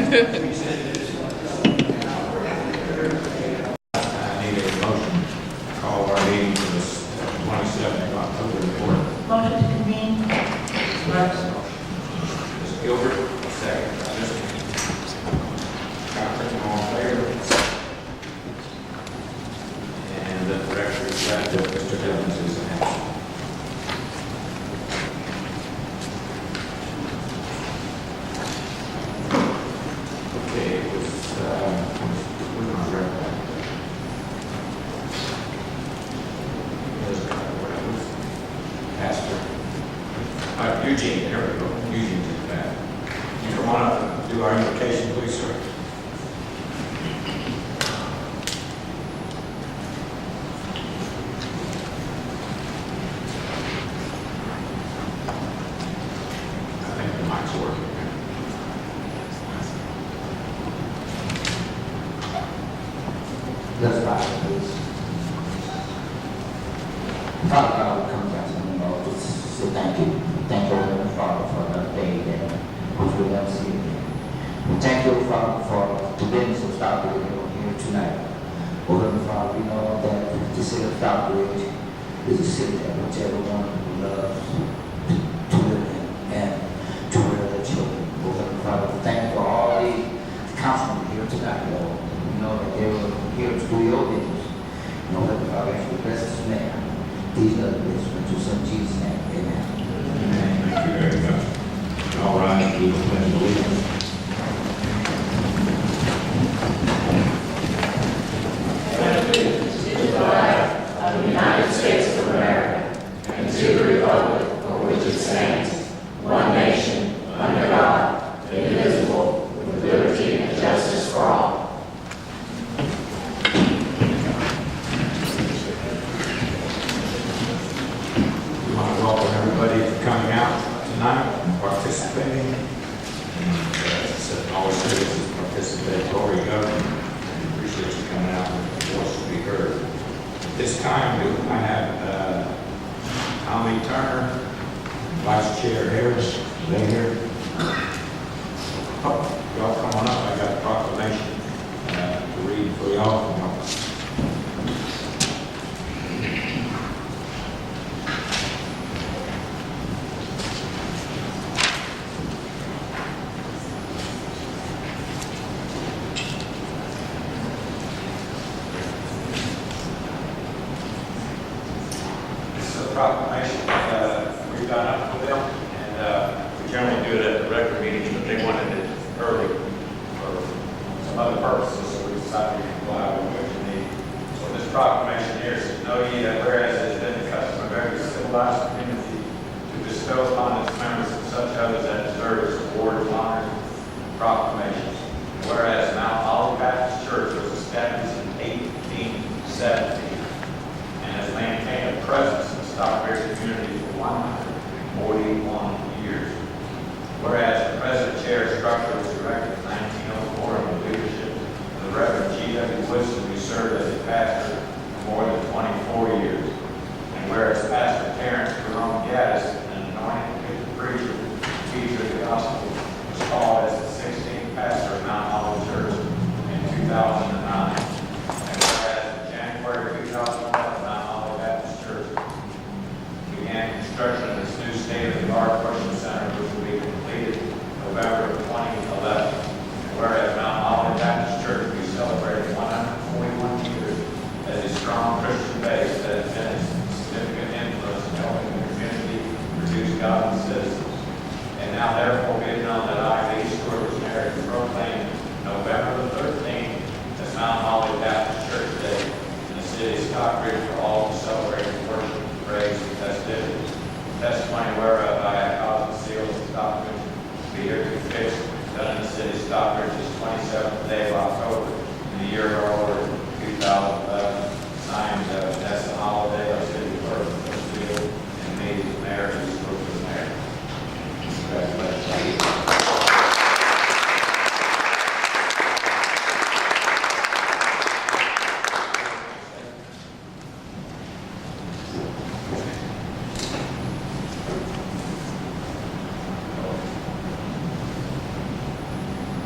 need a motion to call our meeting for the 27th of October report. Motion to convene. Ms. Gilbert, second. Mr. Cochran, all in favor? And the record is that Mr. Evans is absent. Okay, it was, where's my record? Pastor. Eugene, there we go. Eugene's in the back. You come on up and do our invocation, please, sir. I think the mic's working. Let's rise, please. Father God, we come back to you, Lord, just say thank you. Thank you, Heavenly Father, for another day that which we'll never see again. We thank you, Father, for the business of Stockbridge here tonight. Oh, Heavenly Father, we know that the city of Stockbridge is a city that which everyone loves to live in and to rear their children. Oh, Heavenly Father, we thank you for all the councilmen here tonight, Lord. We know that they were here to do your business. You know, Heavenly Father, actually bless this man. These are the blessings in your son Jesus' name. Amen. Amen. Thank you very much. All right, we will pledge allegiance. To the flag of the United States of America and to the republic for which it stands, one nation, under God, indivisible, with liberty and justice for all. We want to welcome everybody for coming out tonight and participating. And always say this is participatory government. We appreciate you coming out and your voice to be heard. At this time, I have Tommy Turner, Vice Chair Harris, they here. Oh, y'all come on up. I got a proclamation to read for y'all. Proclamation we've done up with them, and we generally do it at the regular meetings, but they wanted it early for some other purposes, so we decided to comply with what you need. So this proclamation here says, know ye that whereas it has been the custom of every civilized community to bestow upon its members and such others that deserve its awards, honors, and proclamations. Whereas Mount Olive Baptist Church was established in 1817 and has maintained a presence Stockbridge community for 141 years. Whereas the present chair structure was erected in 1904 under the leadership of the Reverend G.W. Woodson, who served as a pastor for more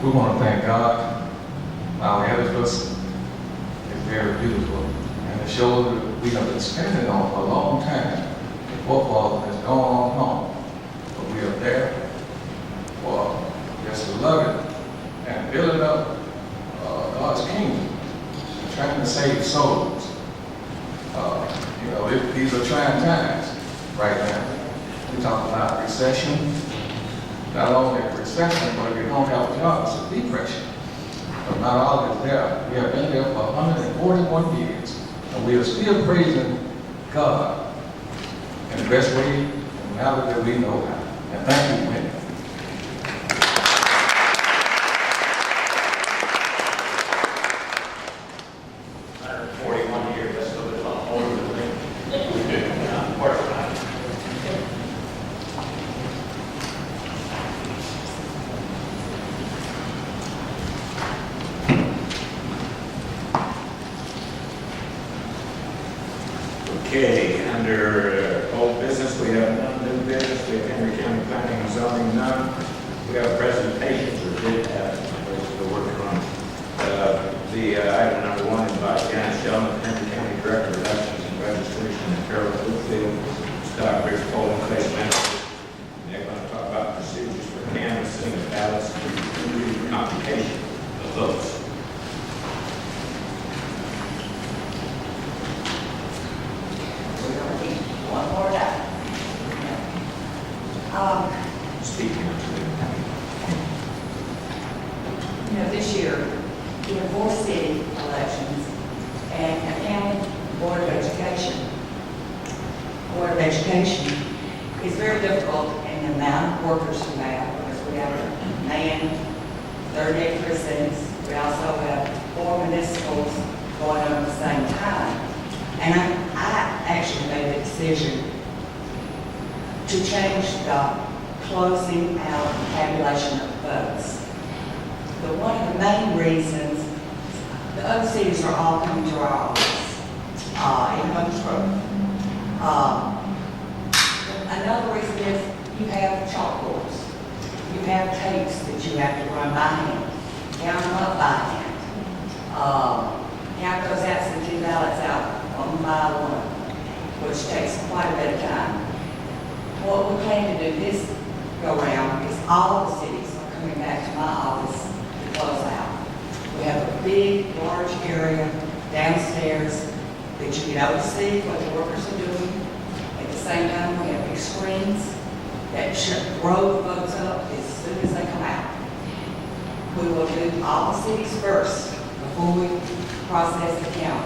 We want to thank God. Our edifice is very beautiful, and it shows that we have been spending on for a long time. The football has gone on home, but we are there for just to love it and building up God's kingdom, and trying to save souls. These are trying times right now. We talk about recession. Not only a recession, but if you don't have a job, it's a depression. But not all is there. We have been there for 141 years, and we are still praising God in the best way and manner that we know how. And thank you, Wendy. 41 years, that's a little bit older than me. Okay, under old business, we have none. New business, we have Henry County Planning and Zoning, none. We have presentations, or did have, we're working on. The item number 1 is by Janice Sheldon, Henry County Director of Elections and Registration, and Carol Bluefield, Stockbridge Polling Place Manager. They're going to talk about procedures for canvassing of ballots and computation of votes. One more time. Speaking of This year, we have 4 city elections and a county board of education. Board of Education is very difficult in the amount of workers we have, because we have a man, 38 precincts. We also have 4 municipals going on at the same time. And I actually made the decision to change the closing out tabulation of votes. One of the main reasons, the other cities are all coming to our office in Huntsville. Another reason is you have chalkboards. You have tapes that you have to run by hand, count them up by hand. Count those absentee ballots out one by one, which takes quite a bit of time. What we plan to do this go round is all the cities are coming back to my office to close out. We have a big, large area downstairs that you can oversee what the workers are doing. At the same time, we have big screens that roll the votes up as soon as they come out. We will do all the cities first before we process the count,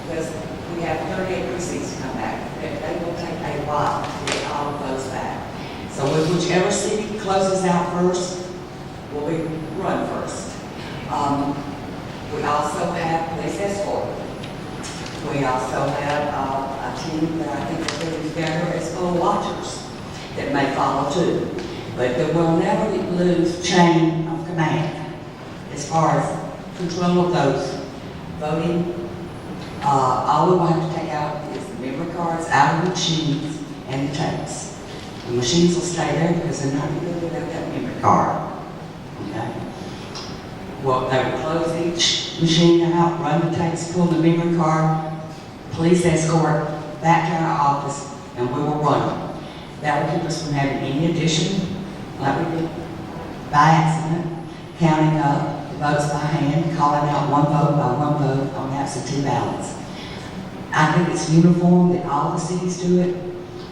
because we have 38 precincts to come back. They will take a while to get all of those back. So whichever city closes out first, will be run first. We also have police escort. We also have a team that I think is putting together as poll watchers that may follow too. But they will never lose chain of command as far as control of those voting. All we will have to take out is the memory cards out of the machines and the tapes. The machines will stay there because they're not good without that memory card. Okay? Well, they will close each machine out, run the tapes, pull the memory card, police escort back to our office, and we will run them. That will keep us from having any addition, like we did by accident, counting up the votes by hand, calling out one vote by one vote on absentee ballots. I think it's uniform that all the cities do it.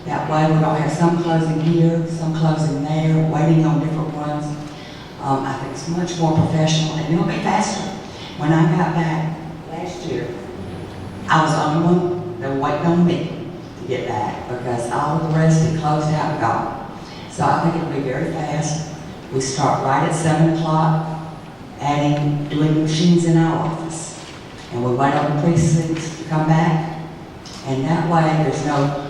That way we don't have some closing here, some closing there, waiting on different ones. I think it's much more professional and it'll be faster. When I got back last year, I was the only one that was waiting on me to get back because all of the rest had closed out and gone. So I think it'll be very fast. We start right at 7 o'clock, doing the machines in our office. And we wait on the precincts to come back. And that way there's no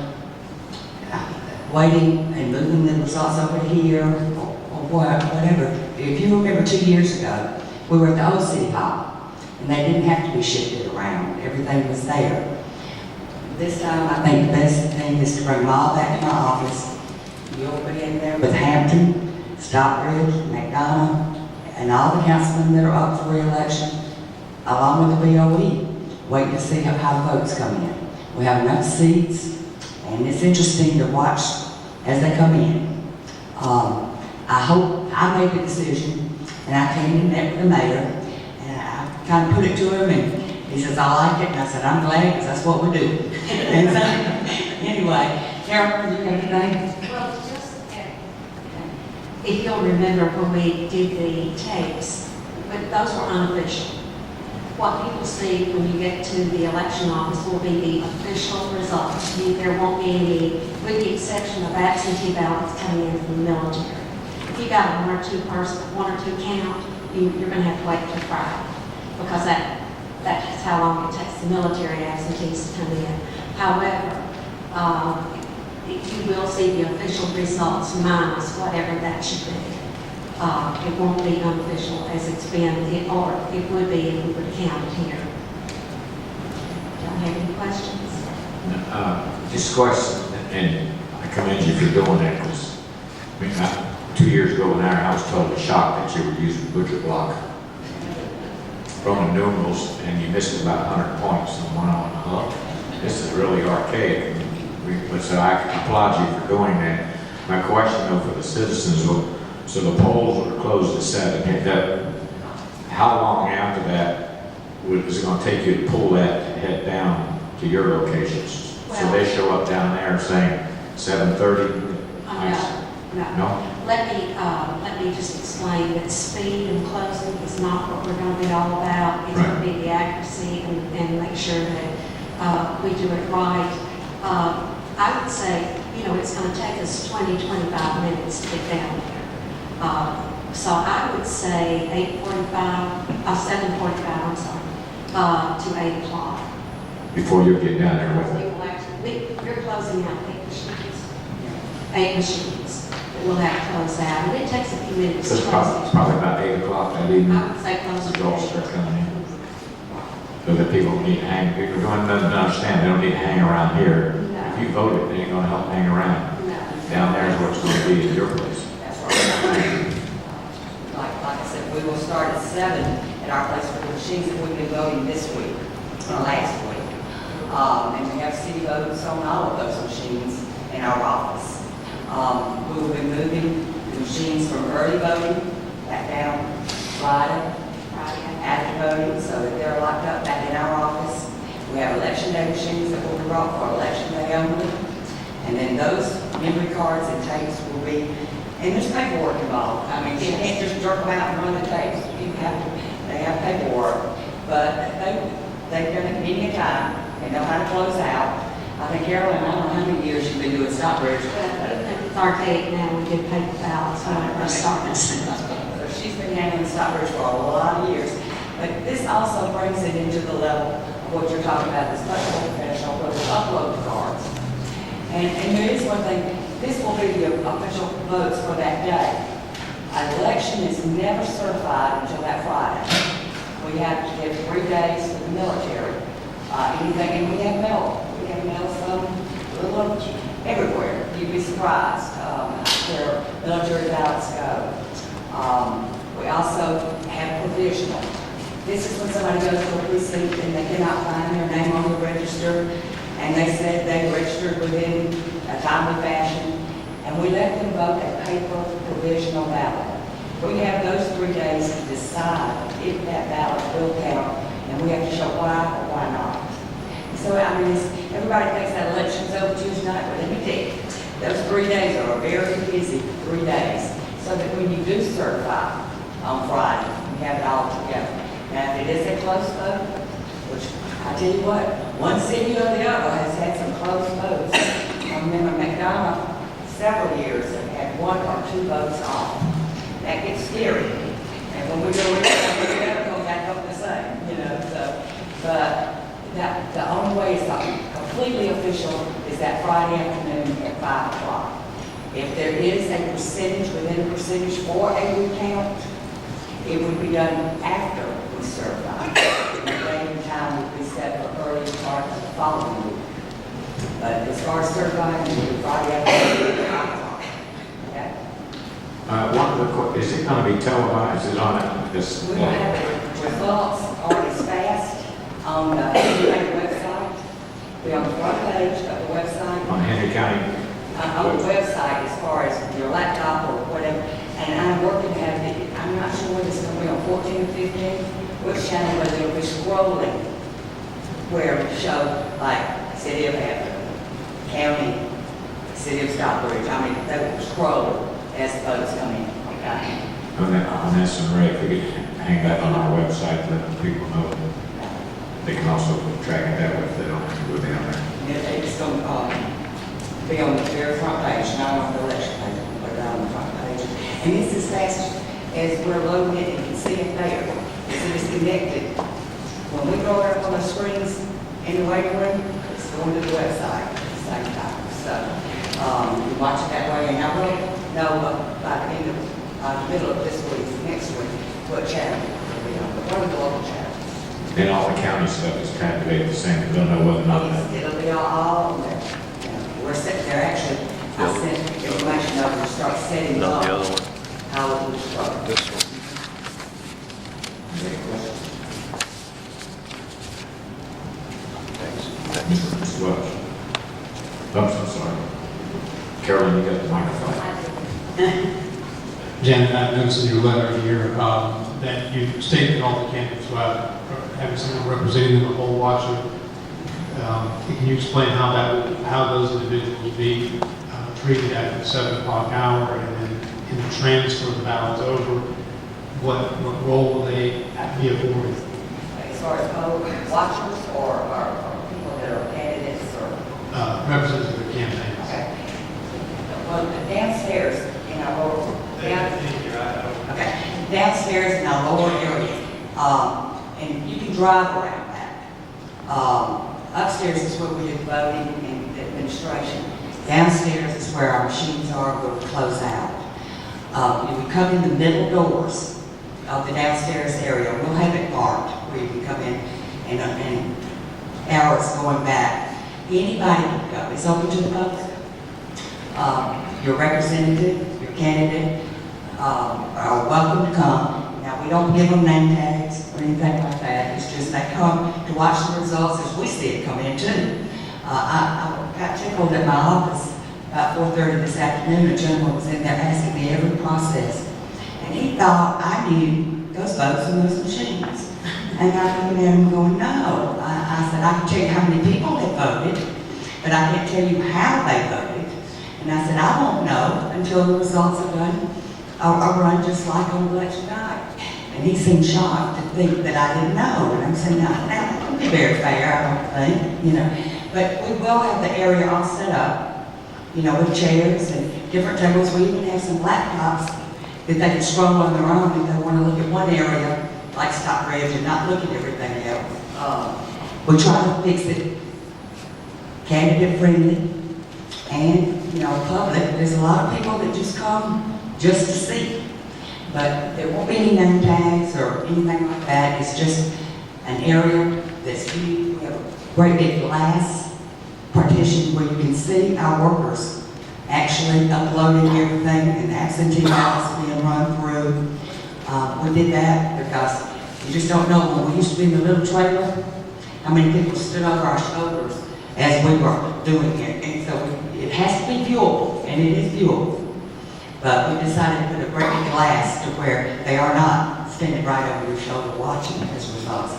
waiting and moving the results over here or whatever. If you remember 2 years ago, we were at the old city hall and they didn't have to be shifted around. Everything was there. This time I think the best thing is to bring them all back to my office. You'll be in there with Hampton, Stockbridge, McDonough, and all the councilmen that are up for re-election, along with the BOE, waiting to see how the votes come in. We have enough seats, and it's interesting to watch as they come in. I hope, I made the decision, and I came and met with the mayor, and I kind of put it to him, and he says, I like it, and I said, I'm glad, because that's what we do. And so, anyway, Carol, you have anything? Well, just, if you'll remember when we did the tapes, but those were unofficial. What people see when you get to the election office will be the official results. There won't be any, with the exception of absentee ballots coming in from the military. If you got a 1 or 2 count, you're going to have to wait till Friday, because that's how long it takes the military absentees to come in. However, you will see the official results minus whatever that should be. It won't be unofficial as it's been, or it would be if we were to count it here. Don't have any questions? Just a question, and I commend you for doing that, because, I mean, 2 years ago when I was totally shocked that you were using butcher block Roman numerals, and you missed about 100 points on one on the hook. This is really archaic, but so I applaud you for doing that. My question, though, for the citizens, so the polls were closed at 7. How long after that is it going to take you to pull that to head down to your locations? So they show up down there saying 7:30? No? Let me just explain that speed and closing is not what we're going to be all about. It's going to be the accuracy and make sure that we do it right. I would say, it's going to take us 20-25 minutes to get down there. So I would say 7:45, I'm sorry, to 8 o'clock. Before you get down there with it? We're closing out 8 machines that we'll have to close out, and it takes a few minutes So to it's close. probably about 8 o'clock that evening. I would say close The to girls 8. start coming in. So that people don't need to hang, people don't understand, they don't need to hang around here. No. If you voted, they ain't gonna help hang around. No. Down there is where it's gonna be at your place. That's right. Like I said, we will start at 7 at our place for the machines that we've been voting this week, last week. And we have city votes on all of those machines in our office. We will be moving the machines from early voting back down Friday after voting, so that they're locked up back in our office. We have election day machines that will be brought for election day only. And then those memory cards and tapes will be, and there's paperwork involved. I mean, you can't just jerk them out and run the tapes. They have paperwork. But they've done it many a time. They know how to close out. I think, Carolyn, I don't know how many years you've been doing Stockbridge. It's archaic now, we get paper ballots when we're starting. So she's been handling Stockbridge for a lot of years. But this also brings it into the level of what you're talking about, this much more professional, where we upload the cards. And there is one thing, this will be the official votes for that day. An election is never certified until that Friday. We have to give 3 days for the military. Anything, and we have mail. We have mail from little everywhere. You'd be surprised where military ballots go. We also have provisional. This is when somebody goes to a precinct and they cannot find their name on the register, and they said they registered within a timely fashion, and we let them vote a paper provisional ballot. We have those 3 days to decide if that ballot will count, and we have to show why or why not. So, I mean, everybody thinks that election's over Tuesday night, but let me tell you, those 3 days are a very busy 3 days, so that when you do certify on Friday, you have it all together. Now, if it is a close vote, which I tell you what, one city or the other has had some close votes. I remember McDonough, several years, have had 1 or 2 votes off. That gets scary. And when we go in, we never go back up the same, so, but the only way it's completely official is that Friday afternoon at 5 o'clock. If there is a percentage within a percentage for a recount, it would be done after we certify. The date and time would be set for early part of the following week. But as far as certifying, it would be Friday afternoon at 5 o'clock. Okay? One of the, is it going to be televised? Is it on this? We will have the results already fast on the Henry County website. Be on the front page of the website. On Henry County? On the website as far as your laptop or whatever. And I'm working to have it, I'm not sure whether it's going to be on 14 or 15, which channel, but it'll be scrolling where it show like City of Hampton, County, City of Stockbridge. I mean, they will scroll as the votes come in. Okay. On this and Ray, if we could hang that on our website, let people know. They can also track it that way if they don't have to go down there. Yeah, it's going to be on the very front page, not on the election page, but on the front page. And it's as fast as we're loading it, you can see it there. So it's connected. When we go up on the screens in the waiting room, it's going to the website at the same time. So you watch it that way, and I will know by the end of the middle of this week, next week, what channel will be on, one of the local channels. And all the county stuff is tabulated the same. We don't know whether or not that. It'll be all on there. We're sitting there actually, I sent information over to start setting up how it will start. This one. Any questions? Thanks. Mr. Welch. I'm sorry. Carolyn, you got the microphone. Janet, I noticed in your letter here that you stated all the candidates about having someone representing them, a poll watcher. Can you explain how those individuals will be treated at the 7 o'clock hour, and then in the transfer of the ballots over, what role will they be afforded? As far as poll watchers or people that are candidates or? Representatives of the campaigns. Okay. Well, downstairs in our lower, okay, downstairs in our lower area, and you can drive around that. Upstairs is where we do voting and administration. Downstairs is where our machines are, where we close out. You would come in the middle doors of the downstairs area. We'll have it marked where you can come in and hours going back. Anybody can go. It's open to the public. Your representative, your candidate are welcome to come. Now, we don't give them name tags or anything like that. It's just they come to watch the results as we see it come in too. I got tickled at my office about 4:30 this afternoon. A gentleman was in there asking me every process. And he thought I knew those votes in those machines. And I looked at him going, no. I said, I can tell you how many people have voted, but I can't tell you how they voted. And I said, I won't know until the results are done, are run just like on election night. And he seemed shocked to think that I didn't know. And I'm saying, no, that wouldn't be very fair, I don't think, you know. But we will have the area all set up, you know, with chairs and different tables. We even have some laptops that they can scroll on their own if they want to look at one area, like Stockbridge, and not look at everything else. We try to fix it candidate friendly and, you know, public. There's a lot of people that just come just to see. But there won't be any name tags or anything like that. It's just an area that's huge. We have a great big glass partition where you can see our workers actually uploading everything and absentee ballots being run through. We did that because you just don't know. When we used to be in the little trailer, how many people stood over our shoulders as we were doing it. And so it has to be viewable, and it is viewable. But we decided to put a great big glass to where they are not standing right over your shoulder watching as results.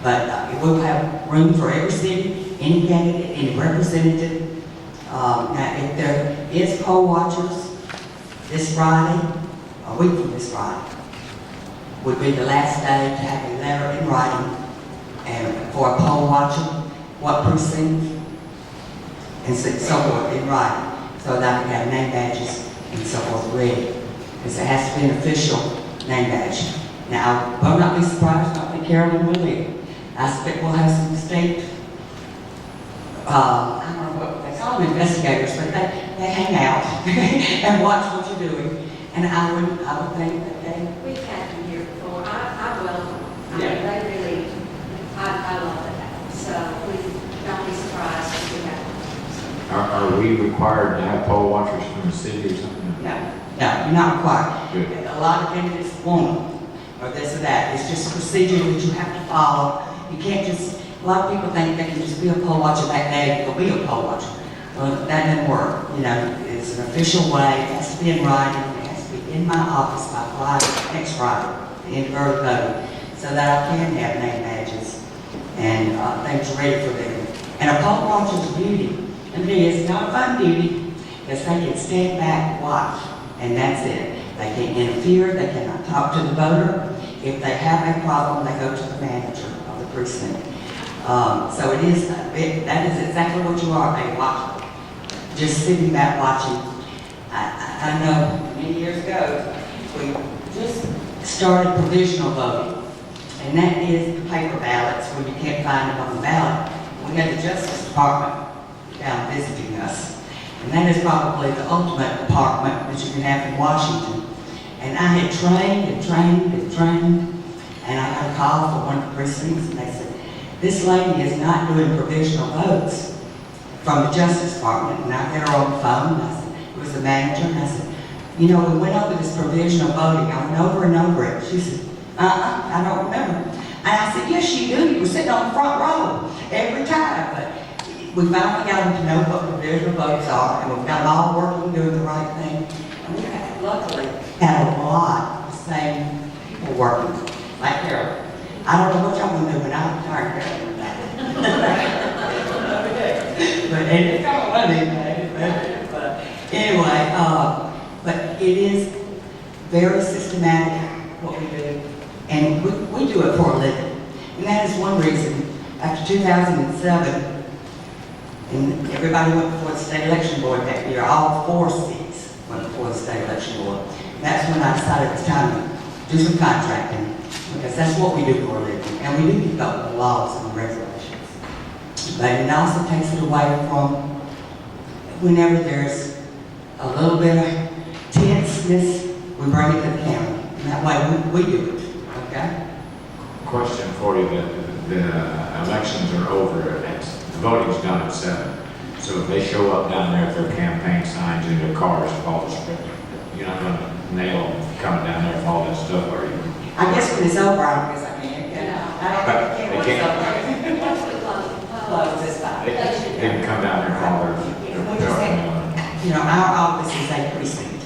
But we'll have room for every city, any candidate, any representative. Now, if there is poll watchers this Friday, a week from this Friday, would be the last day to have a letter in writing and for a poll watcher, what precinct, and so forth in writing, so that I can have name badges and so forth ready, because it has to be an official name badge. Now, I will not be surprised, not that Carolyn will either. I suspect we'll have some state, I don't know what they call them, investigators, but they hang out and watch what you're doing. And I would think that they. We've had them here before. I welcome them. I mean, Yeah. they really, I love it. So don't be surprised if we have them. Are we required to have poll watchers from the city or something? No, No, you're not required. Good. A lot of candidates want them, or this or that. It's just a procedure that you have to follow. You can't just, a lot of people think they can just be a poll watcher that day, go be a poll watcher. Well, that doesn't work. You know, it's an official way, it has to be in writing, it has to be in my office by Friday, next Friday, the end of early voting, so that I can have name badges and things ready for them. And a poll watcher's duty, and it is not a fun duty, because they can stand back and watch, and that's it. They can't interfere, they cannot talk to the voter. If they have a problem, they go to the manager of the precinct. So it is, that is exactly what you are, a watcher. Just sitting back watching. I know many years ago, we just started provisional voting. And that is the paper ballots where you can't find them on the ballot. We had the Justice Department down visiting us. And that is probably the ultimate department that you can have in Washington. And I had trained and trained and trained, and I got a call from one of the precincts, and they said, this lady is not doing provisional votes from the Justice Department. And I got her on the phone, and I said, it was the manager, and I said, you know, we went over this provisional voting, I went over and over it. She said, I don't remember. And I said, yes, you do, you were sitting on the front row every time. But we finally got them to know what provisional votes are, and we've got them all working, doing the right thing. And we have, luckily, had a lot of the same people working, like Carol. I don't know what y'all gonna do when I'm retired, Carol. But and it's kind of funny, but anyway, but it is very systematic what we do, and we do it for a living. And that is one reason, after 2007, and everybody went before the state election board that year, all 4 seats went before the state election board. And that's when I decided it was time to do some contracting, because that's what we do for a living, and we do keep up with the laws and the regulations. But it also takes it away from whenever there's a little bit of tenseness, we bring it to the county. And that way we do it, okay? Question for you, the elections are over, the voting's done at 7. So if they show up down there with their campaign signs in their cars, all this, you're not gonna nail them coming down there with all that stuff, are you? I guess when it's over, I guess I can. I don't think Once we close, close this time. They can come down there and all their, You know, our office is a precinct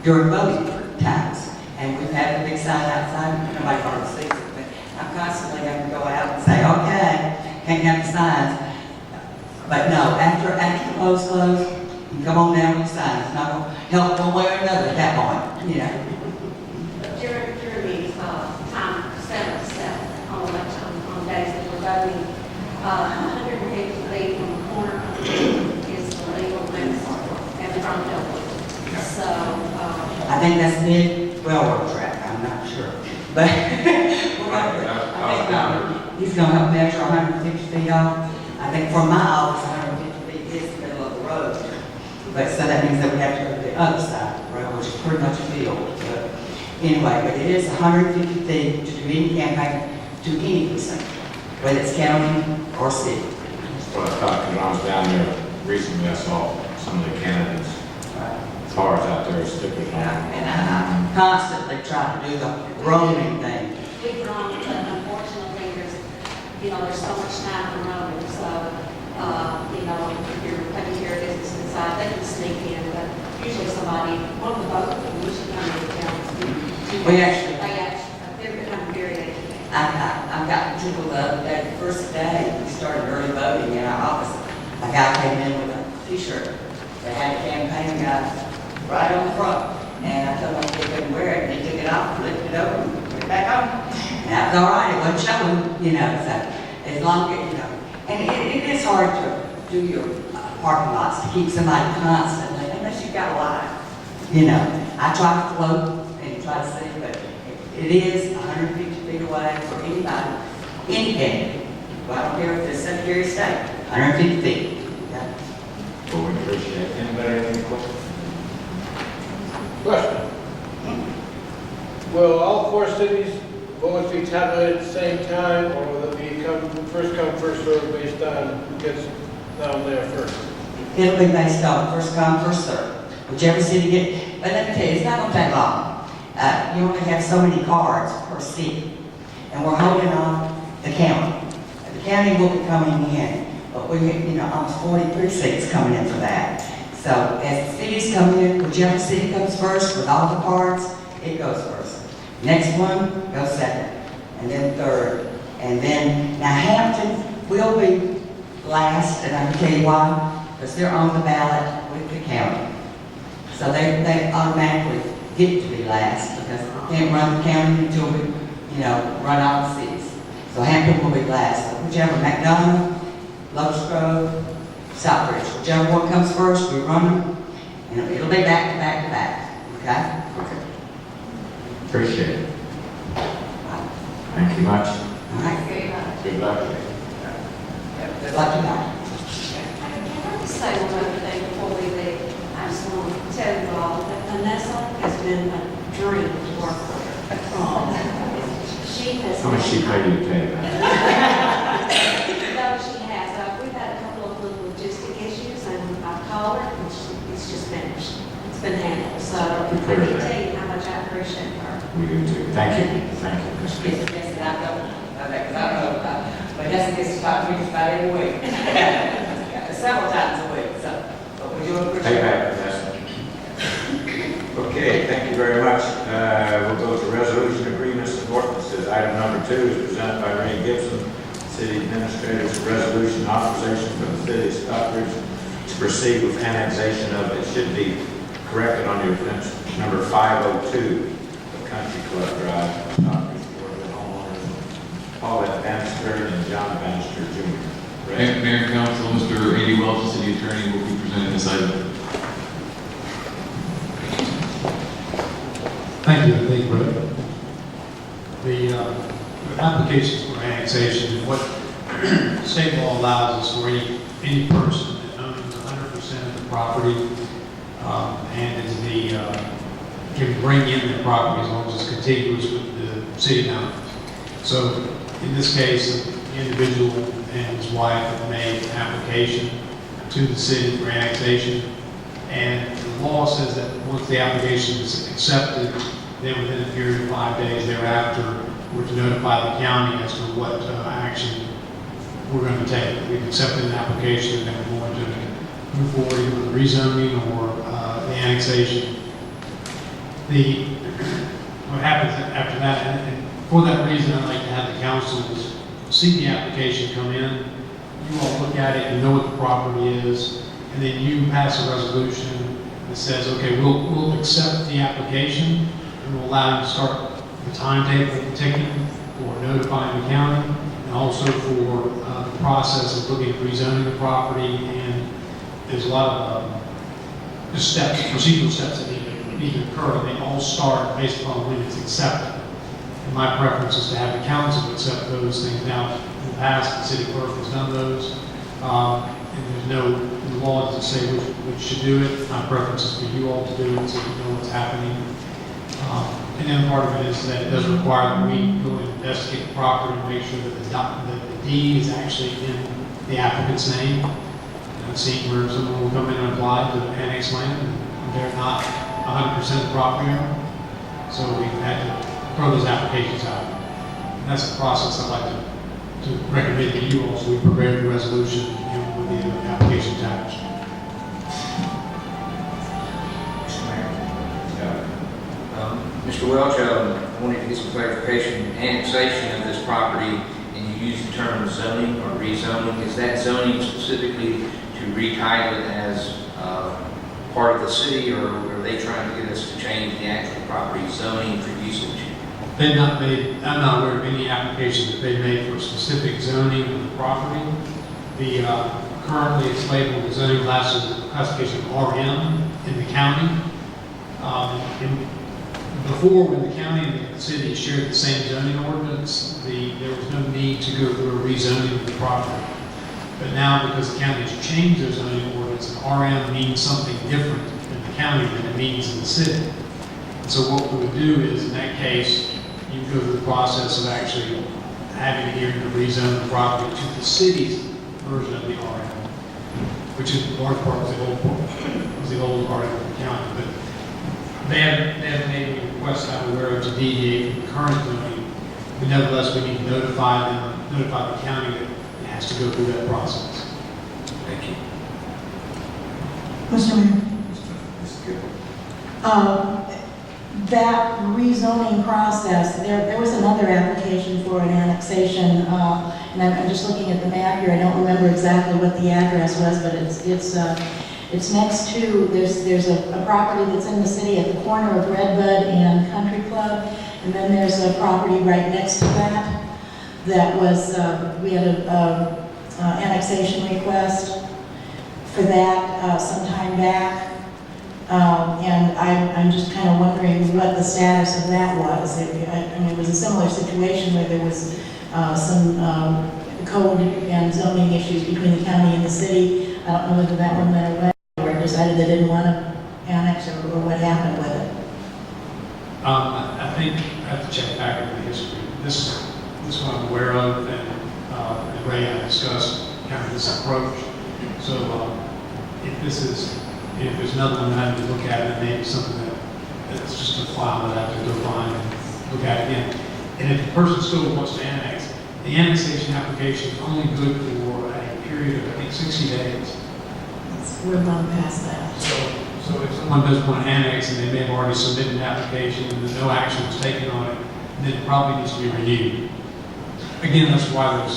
during voting times, and we've had a big sign outside, nobody hardly sees it, but I'm constantly having to go out and say, okay, can't have the signs. But no, after the polls close, you can come on down with the signs. It's not going to help one way or another at that point, you know. During the time, 7 on election, on days that we're voting, 150 feet from the corner is the legal limit and from the So, I think that's mid railroad track, I'm not sure. But he's going to help measure 150 feet off. I think from my office, 150 feet is the middle of the road. But so that means that we have to go to the other side of the road, which is pretty much a field. But anyway, but it is 150 feet to do any campaign to any precinct, whether it's county or city. That's what I thought, because when I was down there recently, I saw some of the candidates, cars out there, stickers on them. And I constantly try to do the roaming thing. we've grown, but unfortunately, there's so much time for roaming, so, if you're taking care of business inside, they can sneak in, but usually somebody, one of the both of them, usually come into town. They're becoming very educated. I got tickled the other day, the first day we started early voting in our office. A guy came in with a t-shirt that had a campaign guy right on the front. And I told him he couldn't wear it, and he took it off, flipped it over, and put it back on. And that was all right, it wasn't showing, so as long as, and it is hard to do your parking lots, to keep somebody constantly, unless you've got a line. I try to float and try to see, but it is 150 feet away for anybody, any candidate. Well, I don't care if it's Secretary of State, 150 feet. Okay? Well, we appreciate it. Anybody have any questions? Question. Will all 4 cities votes be tabulated at the same time, or will it be first come, first served based on who gets down there first? It'll be based on first come, first served. Whichever city But let me tell you, it's not gonna take long. You only have so many cards per seat, and we're holding on the county. The county will be coming in, but we have, almost 43 seats coming in for that. So as the cities come in, whichever city comes first with all the cards, it goes first. Next one goes second, and then third, and then, now Hampton will be last, and I can tell you why, because they're on the ballot with the county. So they automatically get to be last, because we can't run the county until we, run all the cities. So Hampton will be last, but whichever, McDonough, Locust Grove, Southbridge, whichever one comes first, we run them, and it'll be back to back to back, okay? Okay. Appreciate it. Thank you much. All right, Good luck. good luck to that. Can I just say one other thing before we leave? I just want to tell you all that Vanessa has been a dream to work with. She has. How much she paid you to take that? No, she has. We've had a couple of little logistic issues, and I've called her, and it's just finished. It's been handled. So I can tell you how much I appreciate her. We do too. Thank you. Thank you, Ms. Lee. Yes, I know, because I know, but that's gets to talk to me just about every week. Several times a week, so, but we do appreciate Pay it. back for that. Okay, thank you very much. We'll go to resolution agreements and ordinances. Item number 2 is presented by Ray Gibson, City Administrator's resolution authorization for the City of Stockbridge to proceed with annexation of, it should be corrected on your fence, number 502 of Country Club Drive, Stockbridge, for the homeowners, Paulette Bannister and John Bannister Jr. Ray. Mayor and Council, Mr. A.D. Welch, the City Attorney, will be presenting this item. Thank you, Brett. The applications for annexation, what state law allows is for any person that owns 100% of the property and is can bring in their property as long as it's contiguous with the city boundaries. So in this case, the individual and his wife have made an application to the city for annexation, and the law says that once the application is accepted, then within a period of 5 days thereafter, we're to notify the county as to what action we're going to take. We've accepted an application, and then we're going to move forward either with rezoning or the annexation. What happens after that, and for that reason, I'd like to have the councils see the application come in. You all look at it, you know what the property is, and then you pass a resolution that says, okay, we'll accept the application, and we'll allow you to start the timetable for ticking, for notifying the county, and also for the process of looking at rezoning the property. And there's a lot of just steps, procedural steps that need to occur, and they all start based upon when it's accepted. And my preference is to have the council accept those things. Now, in the past, the city clerk has done those, and there's no law to say which should do it. My preference is for you all to do it so you know what's happening. And then part of it is that it does require that we go and investigate the property and make sure that the deed is actually in the applicant's name. And I've seen where someone will come in and apply to annex land, and they're not 100% the property owner. So we've had to throw those applications out. And that's the process I'd like to recommend to you all, so we prepare the resolution with the application attached. Mr. Welch, I wanted to get some clarification. Annexation of this property, and you use the term zoning or rezoning. Is that zoning specifically to retitle it as part of the city, or are they trying to get us to change the actual property zoning for usage? They've not made, I'm not aware of any application that they've made for specific zoning of the property. Currently it's labeled the zoning classification of RM in the county. And before, when the county and the city shared the same zoning ordinance, there was no need to go through a rezoning of the property. But now, because the county has changed their zoning ordinance, and RM means something different in the county than it means in the city. And so what we would do is, in that case, you go through the process of actually having a hearing to rezone the property to the city's version of the RM, which is the large part was the old part of the county. But they haven't made any requests I'm aware of to deviate from current zoning, but nevertheless, we need to notify the county that it has to go through that process. Thank you. Mr. Mayor, Mr. Gill. that rezoning process, there was another application for an annexation, and I'm just looking at the map here. I don't remember exactly what the address was, but it's next to, there's a property that's in the city at the corner of Redbud and Country Club, and then there's a property right next to that was, we had a annexation request for that sometime back. And I'm just kind of wondering what the status of that was. I mean, it was a similar situation where there was some code and zoning issues between the county and the city. I don't know whether that one went away or decided they didn't want to annex or what happened with it. I think I have to check back into the history. This is what I'm aware of, and Ray and I discussed kind of this approach. So if there's another one that I need to look at, it may be something that's just a file that I have to go find and look at again. And if the person still wants to annex, the annexation application is only good for a period of, I think, 60 days. We're going past that. So if someone does want to annex and they may have already submitted an application and no action was taken on it, then it probably needs to be renewed. Again, this is why I like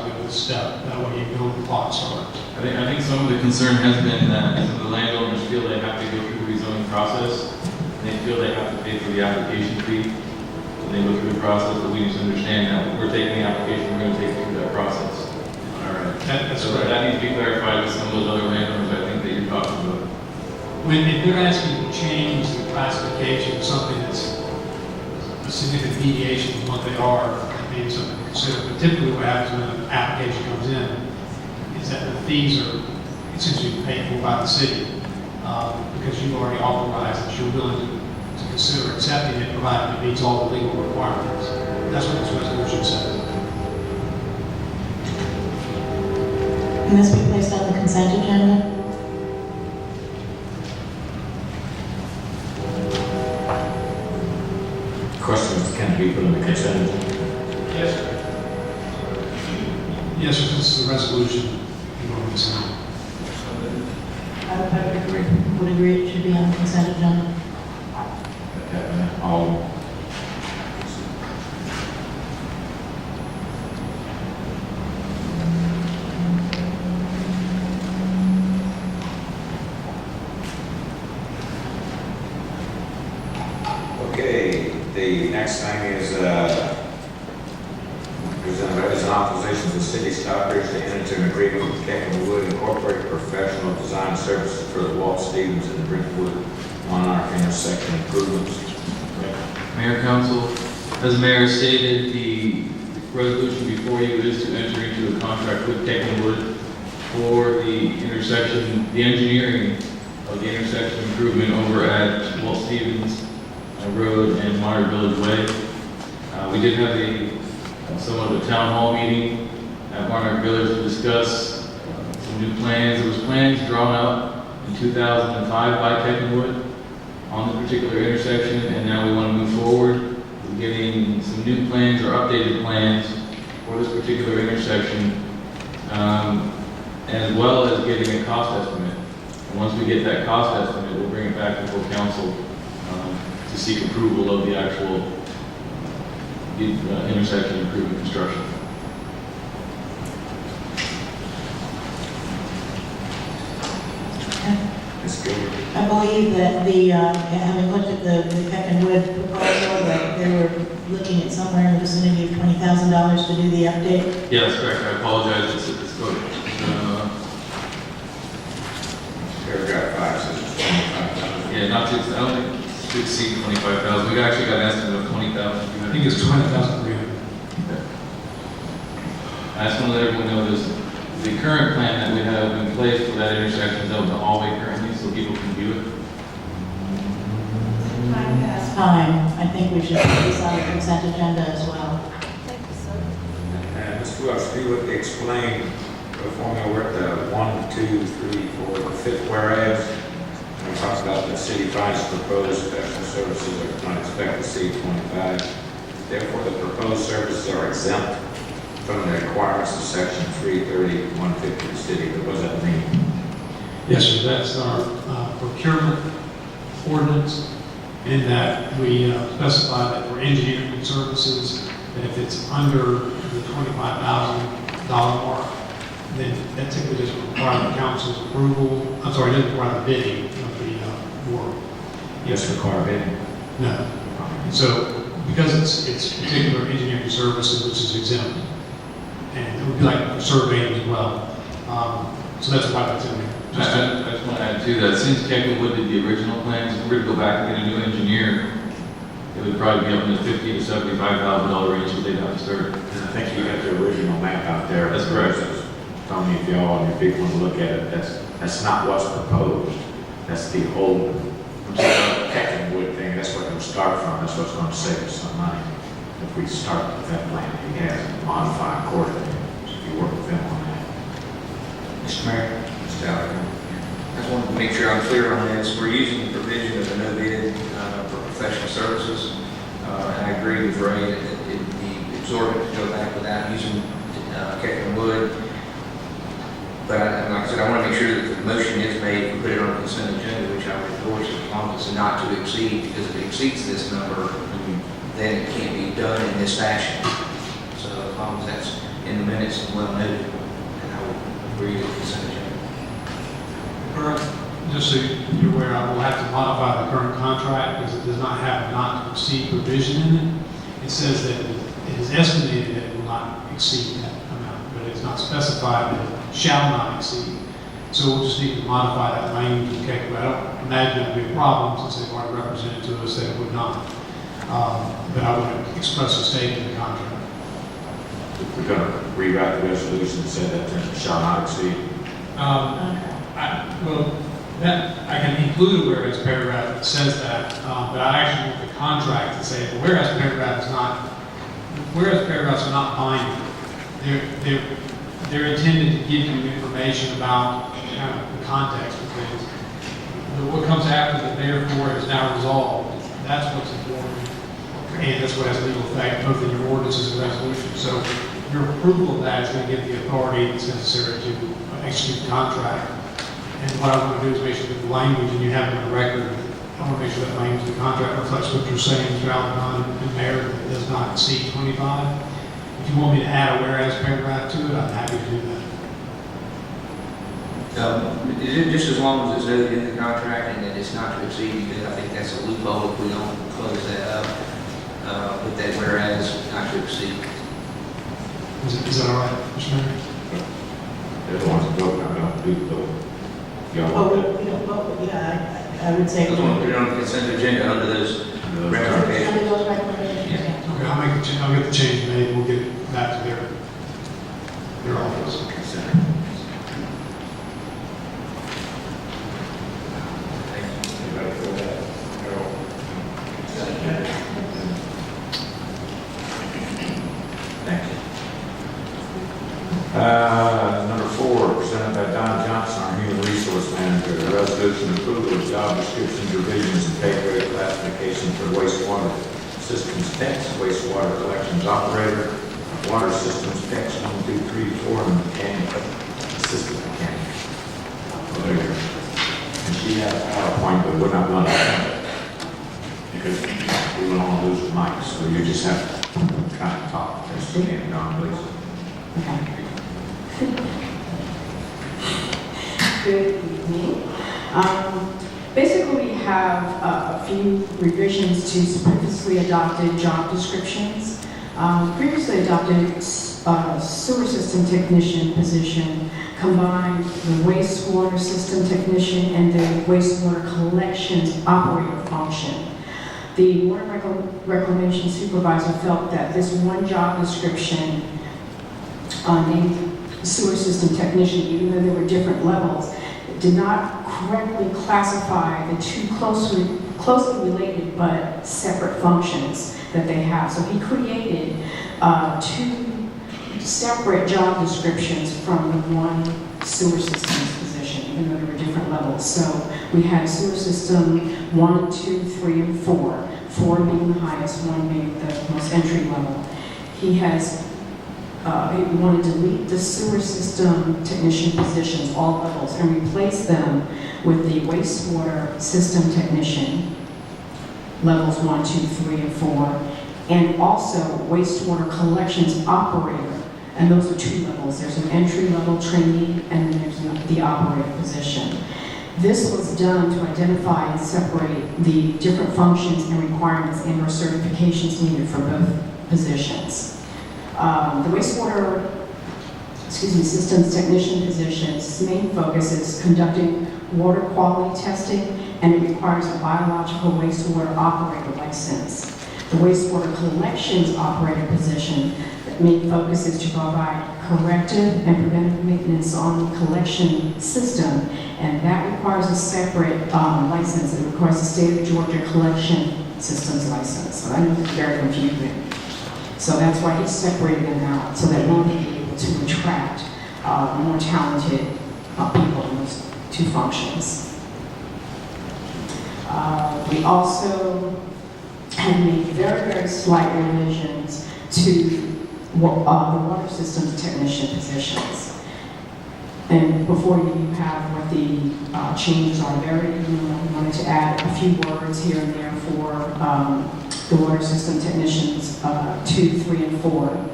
to go to this step. That way you know the clock starts. I think some of the concern has been that some of the landowners feel they have to go through the rezoning process, and they feel they have to pay for the application fee. When they go through the process, but we need to understand that we're taking the application, we're going to take it through that process. All right. That's So right. that needs to be clarified with some of those other landowners, I think, that you're talking about. If they're asking to change the classification of something that's a significant deviation from what they are, maybe something to consider. But typically what happens when an application comes in is that the fees are essentially paid for by the city because you've already authorized that you're willing to consider accepting it provided it meets all the legal requirements. That's what this resolution says. Can this be placed on the consent agenda? Questions can be put on the consent agenda. Yes, sir. Yes, sir, this is a resolution. You want me to sign? I would agree it should be on the consent agenda. All. Okay, the next thing is, there's an authorization for the city of Stockbridge to enter into an agreement with Keckman Wood Incorporated professional design services for the Walt Stevens and Brentwood Monarch intersection improvements. Mayor, Council, as the mayor stated, the resolution before you is to enter into a contract with Keckman Wood for the intersection, the engineering of the intersection improvement over at Walt Stevens Road and Monarch Village Way. We did have somewhat of a town hall meeting at Monarch Village to discuss some new plans. There was plans drawn up in 2005 by Keckman Wood on the particular intersection, and now we want to move forward with getting some new plans or updated plans for this particular intersection, as well as getting a cost estimate. And once we get that cost estimate, we'll bring it back before council to seek approval of the actual intersection improvement construction. Ms. Gilbert. I believe that having looked at the Peck & Wood proposal, that they were looking at somewhere in the vicinity of $20,000 to do the update. Yeah, that's correct. I apologize. It's good. Paragraph 5 says 25,000. Yeah, not to, I don't think it should exceed 25,000. We actually got an estimate of 20,000. I think it's 20,300. I just want to let everyone know this, the current plan that we have in place for that intersection is out in the hallway currently, so people can view it. Time, I think we should put this on the consent agenda as well. And Mr. Welch, if you would explain the formula, we're at the 1, 2, 3, 4, the fifth whereas. talks about the city finds proposed special services are not expected to exceed 25. Therefore, the proposed services are exempt from the requirements of section 330, 150 of the city. What does that mean? Yes, sir, that's our procurement ordinance, in that we specify that for engineering services, that if it's under the $25,000 mark, then that typically doesn't require the council's approval. I'm sorry, it doesn't require the bidding of the work. Yes, require bidding. No. So, because it's particular engineering services, which is exempt, and it would be like for surveying as well. So that's why that's in there. I just want to add to that, since Kevin Wood did the original plans, if we were to go back and get a new engineer, it would probably be up in the $50,000 to $75,000 range, but they'd have to start. And I think you got the original map out there. That's correct. Tony, if y'all and your people want to look at it, that's not what's proposed. That's the old Wood thing. That's what it'll start from. That's what's going to save us some money. If we start with that plan he has and modify accordingly. So if you work with them on that. Mr. Mayor, Mr. Allen, I just wanted to make sure I'm clear on this. We're using the provision of the no bid for professional services. And I agree with Ray that it'd be absorbent to go back without using Kevin Wood. But like I said, I want to make sure that the motion is made, we put it on a consent agenda, which I would endorse as long as it's not to exceed, because if it exceeds this number, then it can't be done in this fashion. So as long as that's in the minutes and well noted, then I would agree to the consent agenda. Just so you're aware, I will have to modify the current contract because it does not have a not to exceed provision in it. It says that it is estimated that it will not exceed that amount, but it's not specified that it shall not exceed. So we'll just need to modify that language. Okay, but I don't imagine that would be a problem since they've already represented to us that it would not. But I would express a state in the contract. We're going to rewrite the resolution and say that it shall not exceed. I can include a whereas paragraph that says that, but I actually want the contract to say the whereas paragraph is not, whereas paragraphs are not binding. They're intended to give you information about kind of the context of things. What comes after the therefore is now resolved, that's what's important. And that's what has legal effect, both in your ordinances and resolutions. So your approval of that is going to give the authority that's necessary to execute the contract. And what I want to do is make sure that the language, and you have it on the record, I want to make sure that language of the contract reflects what you're saying, Mr. Allen and Mayor, that it does not exceed 25. If you want me to add a whereas paragraph to it, I'm happy to do that. Just as long as it's noted in the contract and that it's not to exceed, because I think that's a loophole if we don't close that up with that whereas not to exceed. Is that all right, Mr. Mayor? They're the ones that vote, I don't do the vote. Y'all Oh, want that? we don't vote, yeah, I would say. I just want to put it on the consent agenda under those recommendations. Under those recommendations, yeah. Okay, I'll get the change made, and we'll get it back to their office. Anybody for that? Harold? Thank you. Number 4, presented by Don Johnson, our Human Resource Manager, a resolution approval of job descriptions, revisions, and pay grade classification for wastewater systems techs, wastewater collections operator, water systems techs 1, 2, 3, 4, and mechanic, assistant mechanic. Oh, there you go. And she has a PowerPoint, but we're not going to because we don't want to lose the mic, so you just have to kind of talk. Just stand down, please. Okay. Good evening. Basically, we have a few revisions to previously adopted job descriptions. Previously adopted sewer system technician position combined the wastewater system technician and the wastewater collections operator function. The water reclamation supervisor felt that this one job description named sewer system technician, even though there were different levels, did not correctly classify the two closely related but separate functions that they have. So he created two separate job descriptions from the one sewer systems position. even though there were different levels. So we had sewer system 1, 2, 3, and 4. 4 being the highest, 1 being the most entry level. He wanted to delete the sewer system technician positions, all levels, and replace them with the wastewater system technician, levels 1, 2, 3, and 4, and also wastewater collections operator. And those are 2 levels. There's an entry-level trainee, and then there's the operator position. This was done to identify and separate the different functions and requirements and/or certifications needed for both positions. The wastewater, systems technician position's main focus is conducting water quality testing, and it requires a biological wastewater operator license. The wastewater collections operator position, the main focus is to provide corrective and preventive maintenance on the collection system, and that requires a separate license. It requires the state of Georgia collection systems license. So I know it's very confusing. So that's why he's separating them out, so that we'll be able to attract more talented people in those 2 functions. We also have made very, very slight revisions to the water systems technician positions. And before you have what the changes are, we wanted to add a few words here and there for the water system technicians 2, 3, and 4.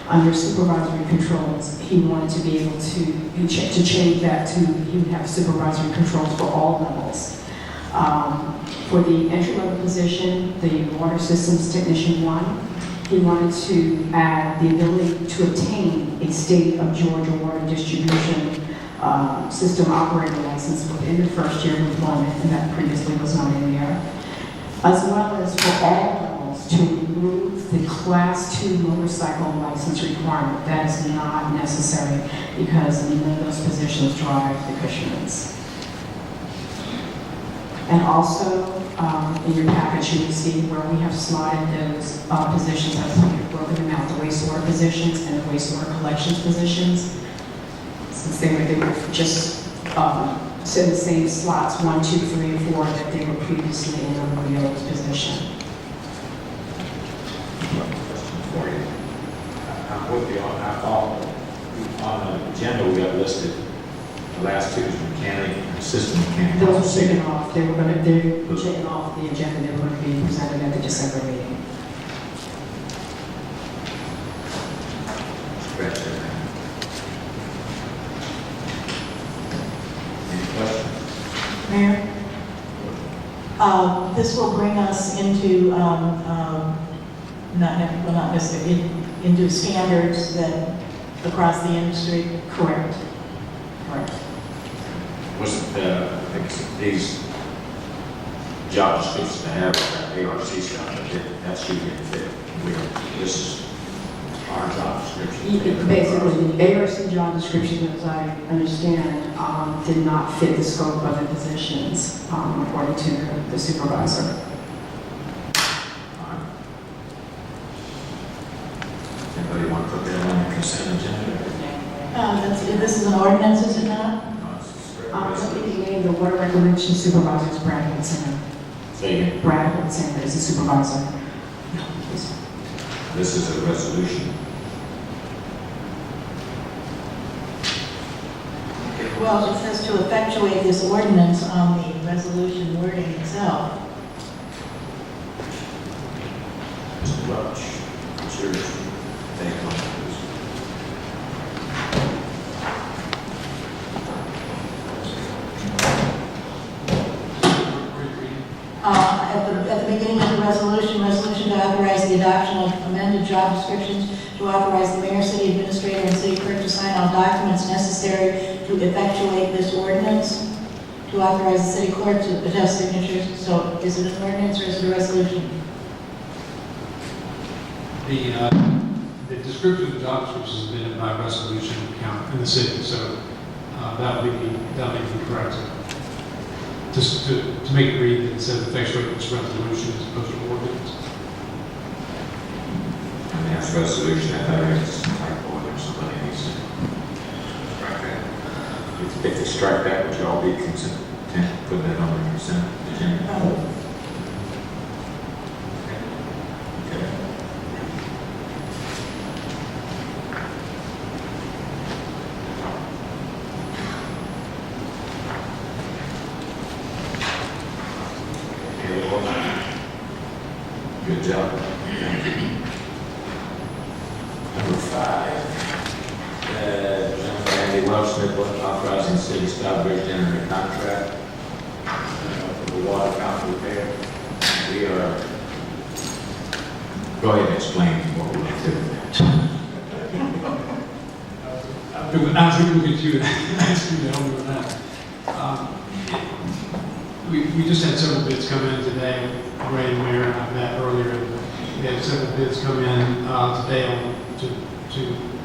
Under supervisory controls, he wanted to be able to change that to, he would have supervisory controls for all levels. For the entry-level position, the water systems technician 1, he wanted to add the ability to obtain a state of Georgia water distribution system operator license within the first year of employment, and that previously was not in there. As well as for all levels, to remove the Class 2 motorcycle license requirement. That is not necessary because none of those positions drive the Cushmans. And also, in your package, you will see where we have slotted those positions as we have broken them out, the wastewater positions and the wastewater collections positions. Since they were just set in the same slots, 1, 2, 3, and 4, that they were previously in the other's position. Question for you. I'm with you on, I thought on the agenda we got listed, the last 2 is mechanic, assistant mechanic. Those were taken off. They were taken off the agenda. They were going to be presented at the December meeting. Scratch that. Any questions? Mayor? This will bring us into, not necessarily, into standards that across the industry? Correct. Correct. Wasn't, I think these job descriptions to have that ARC stuff, that should get fit. This is our job description. Basically, the ARC job description, as I understand, did not fit the scope of the positions, according to the supervisor. Anybody want to put that on the consent agenda? This is an ordinance, is it not? The name, the water reclamation supervisor is Brad Holtzender. Say again. Brad Holtzender is the supervisor. This is a resolution. Well, it says to effectuate this ordinance on the resolution wording itself. Mr. Welch, what's your take on this? At the beginning of the resolution to authorize the adoption of amended job descriptions, to authorize the mayor, city administrator, and city clerk to sign all documents necessary to effectuate this ordinance, to authorize the city clerk to adjust signatures. So is it an ordinance or is it a resolution? The description of the job description has been in by resolution count in the city, so that would be correct. Just to make it read that it says effectuate this resolution as opposed to ordinance. And that's resolution, I thought it was a typo or somebody needs to correct that. If you strike that, would you all be content to put that on the consent agenda? Okay. Good job. Thank you. Number 5. Jennifer Andy Webster, authorizing the city of Stourbridge to enter a contract for the water fountain repair. We are, go ahead and explain what we're going to do. I was going to get you, ask you to help me with that. We just had several bids come in today. Ray and Mayor and I met earlier. We had several bids come in today to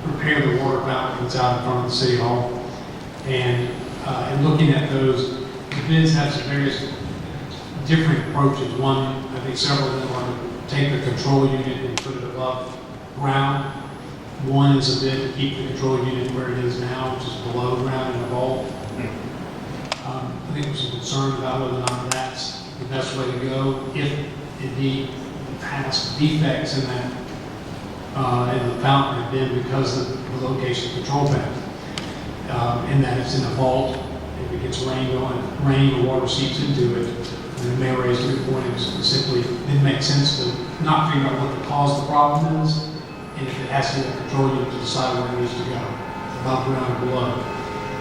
repair the water fountain that's out in front of the city hall. And in looking at those, the bids have some various different approaches. One, I think several of them want to take the control unit and put it above ground. One is a bid to keep the control unit where it is now, which is below ground in a vault. I think there's some concern about whether or not that's the best way to go. If indeed the past defects in that in the fountain have been because of the location of the control panel, and that it's in a vault. If it gets rained the water seeps into it. And the mayor raised a good point. It simply didn't make sense to not figure out what the cause of the problem is, and if it has to be a control unit to decide where it needs to go, above ground or below.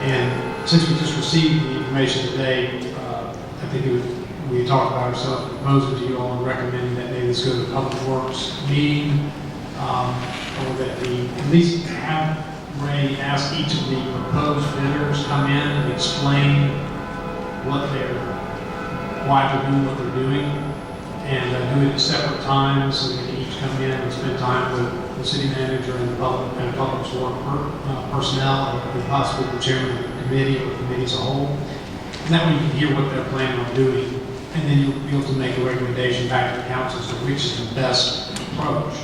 And since we just received the information today, I think we talked about ourselves proposing to you all and recommending that maybe this go to the Public Works meeting, or that we at least have Ray ask each of the proposed bidders come in and explain why they're doing what they're doing, and do it at separate times so they can each come in and spend time with the city manager and the public works personnel, and possibly the chairman of the committee or the committee as a whole. And that way you can hear what they're planning on doing, and then you'll be able to make a recommendation back to the council as to which is the best approach.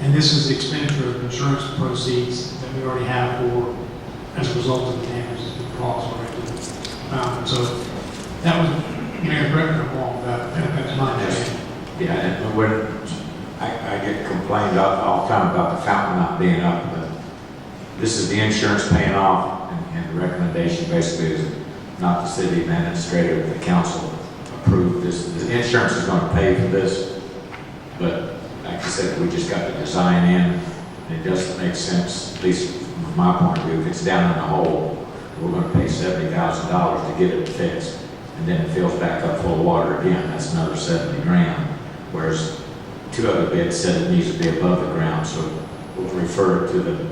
And this is the expenditure of insurance proceeds that we already have for as a result of the damages that caused already to the fountain. So that was Mayor Bretton along that, and that's my opinion. Yeah, and I get complained all the time about the fountain not being up, but this is the insurance paying off, and the recommendation basically is not the city administrator, the council approved this. The insurance is going to pay for this, but like I said, we just got the design in. It doesn't make sense, at least from my point of view. If it's down in the hole, we're going to pay $70,000 to get it fixed, and then it fills back up full of water again. That's another 70 grand. Whereas 2 other bids said it needs to be above the ground, so we'll refer it to the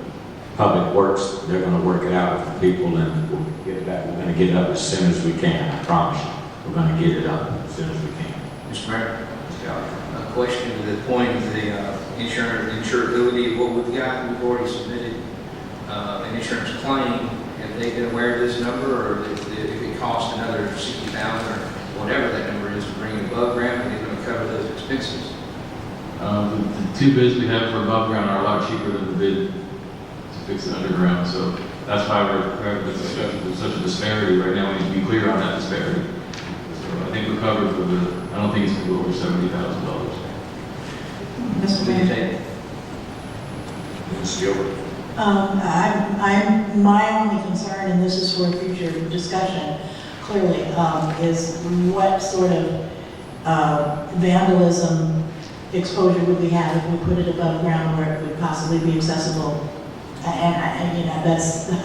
Public Works. They're going to work it out with the people, and we'll get it back. We're going to get it up as soon as we can. I promise you, we're going to get it up as soon as we can. Mr. Mayor, a question to the point of the insurability of what we've got. We've already submitted an insurance claim. Have they been aware of this number, or if it costs another $60,000 or whatever that number is to bring it above ground, are they going to cover those expenses? The 2 bids we have for above ground are a lot cheaper than the bid to fix it underground, so that's why we're having this discussion. There's such a disparity right now. We need to be clear on that disparity. So I think we're covered for I don't think it's going to go over $70,000. Mr. Mayor? Ms. Gilbert? My only concern, and this is for future discussion, clearly, is what sort of vandalism exposure would we have if we put it above ground where it would possibly be accessible? And you know,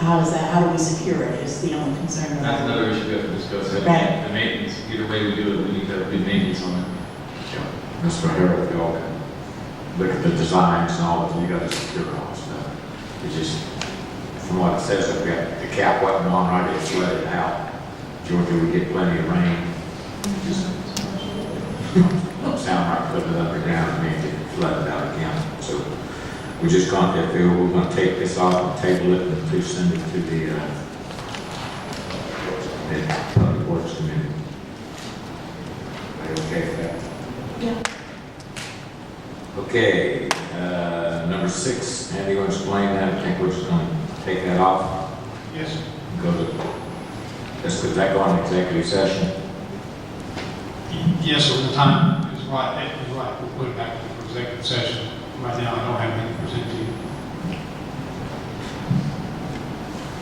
how do we secure it is the only concern. That's another issue we have to discuss. Right. The maintenance, either way we do it, we need to have good maintenance on it. Yeah. Mr. Harold, you all can look at the designs and all that. You got to secure all the stuff. It just, from what it says, if the cap wasn't on right, it's let it out. Georgia, we get plenty of rain. Just don't sound right putting it underground and make it flood it out again. So we're just going to, we're going to take this off and table it and to send it to the Public Works Committee. Are you okay with that? Yeah. Okay, number 6, Andy, you want to explain that? I think we're just going to take that off. Yes. Go to Just because that go into executive session? Yes, sir, the time is right, it's right, we'll put it back to the executive session. Right now, I don't have anything to present to you.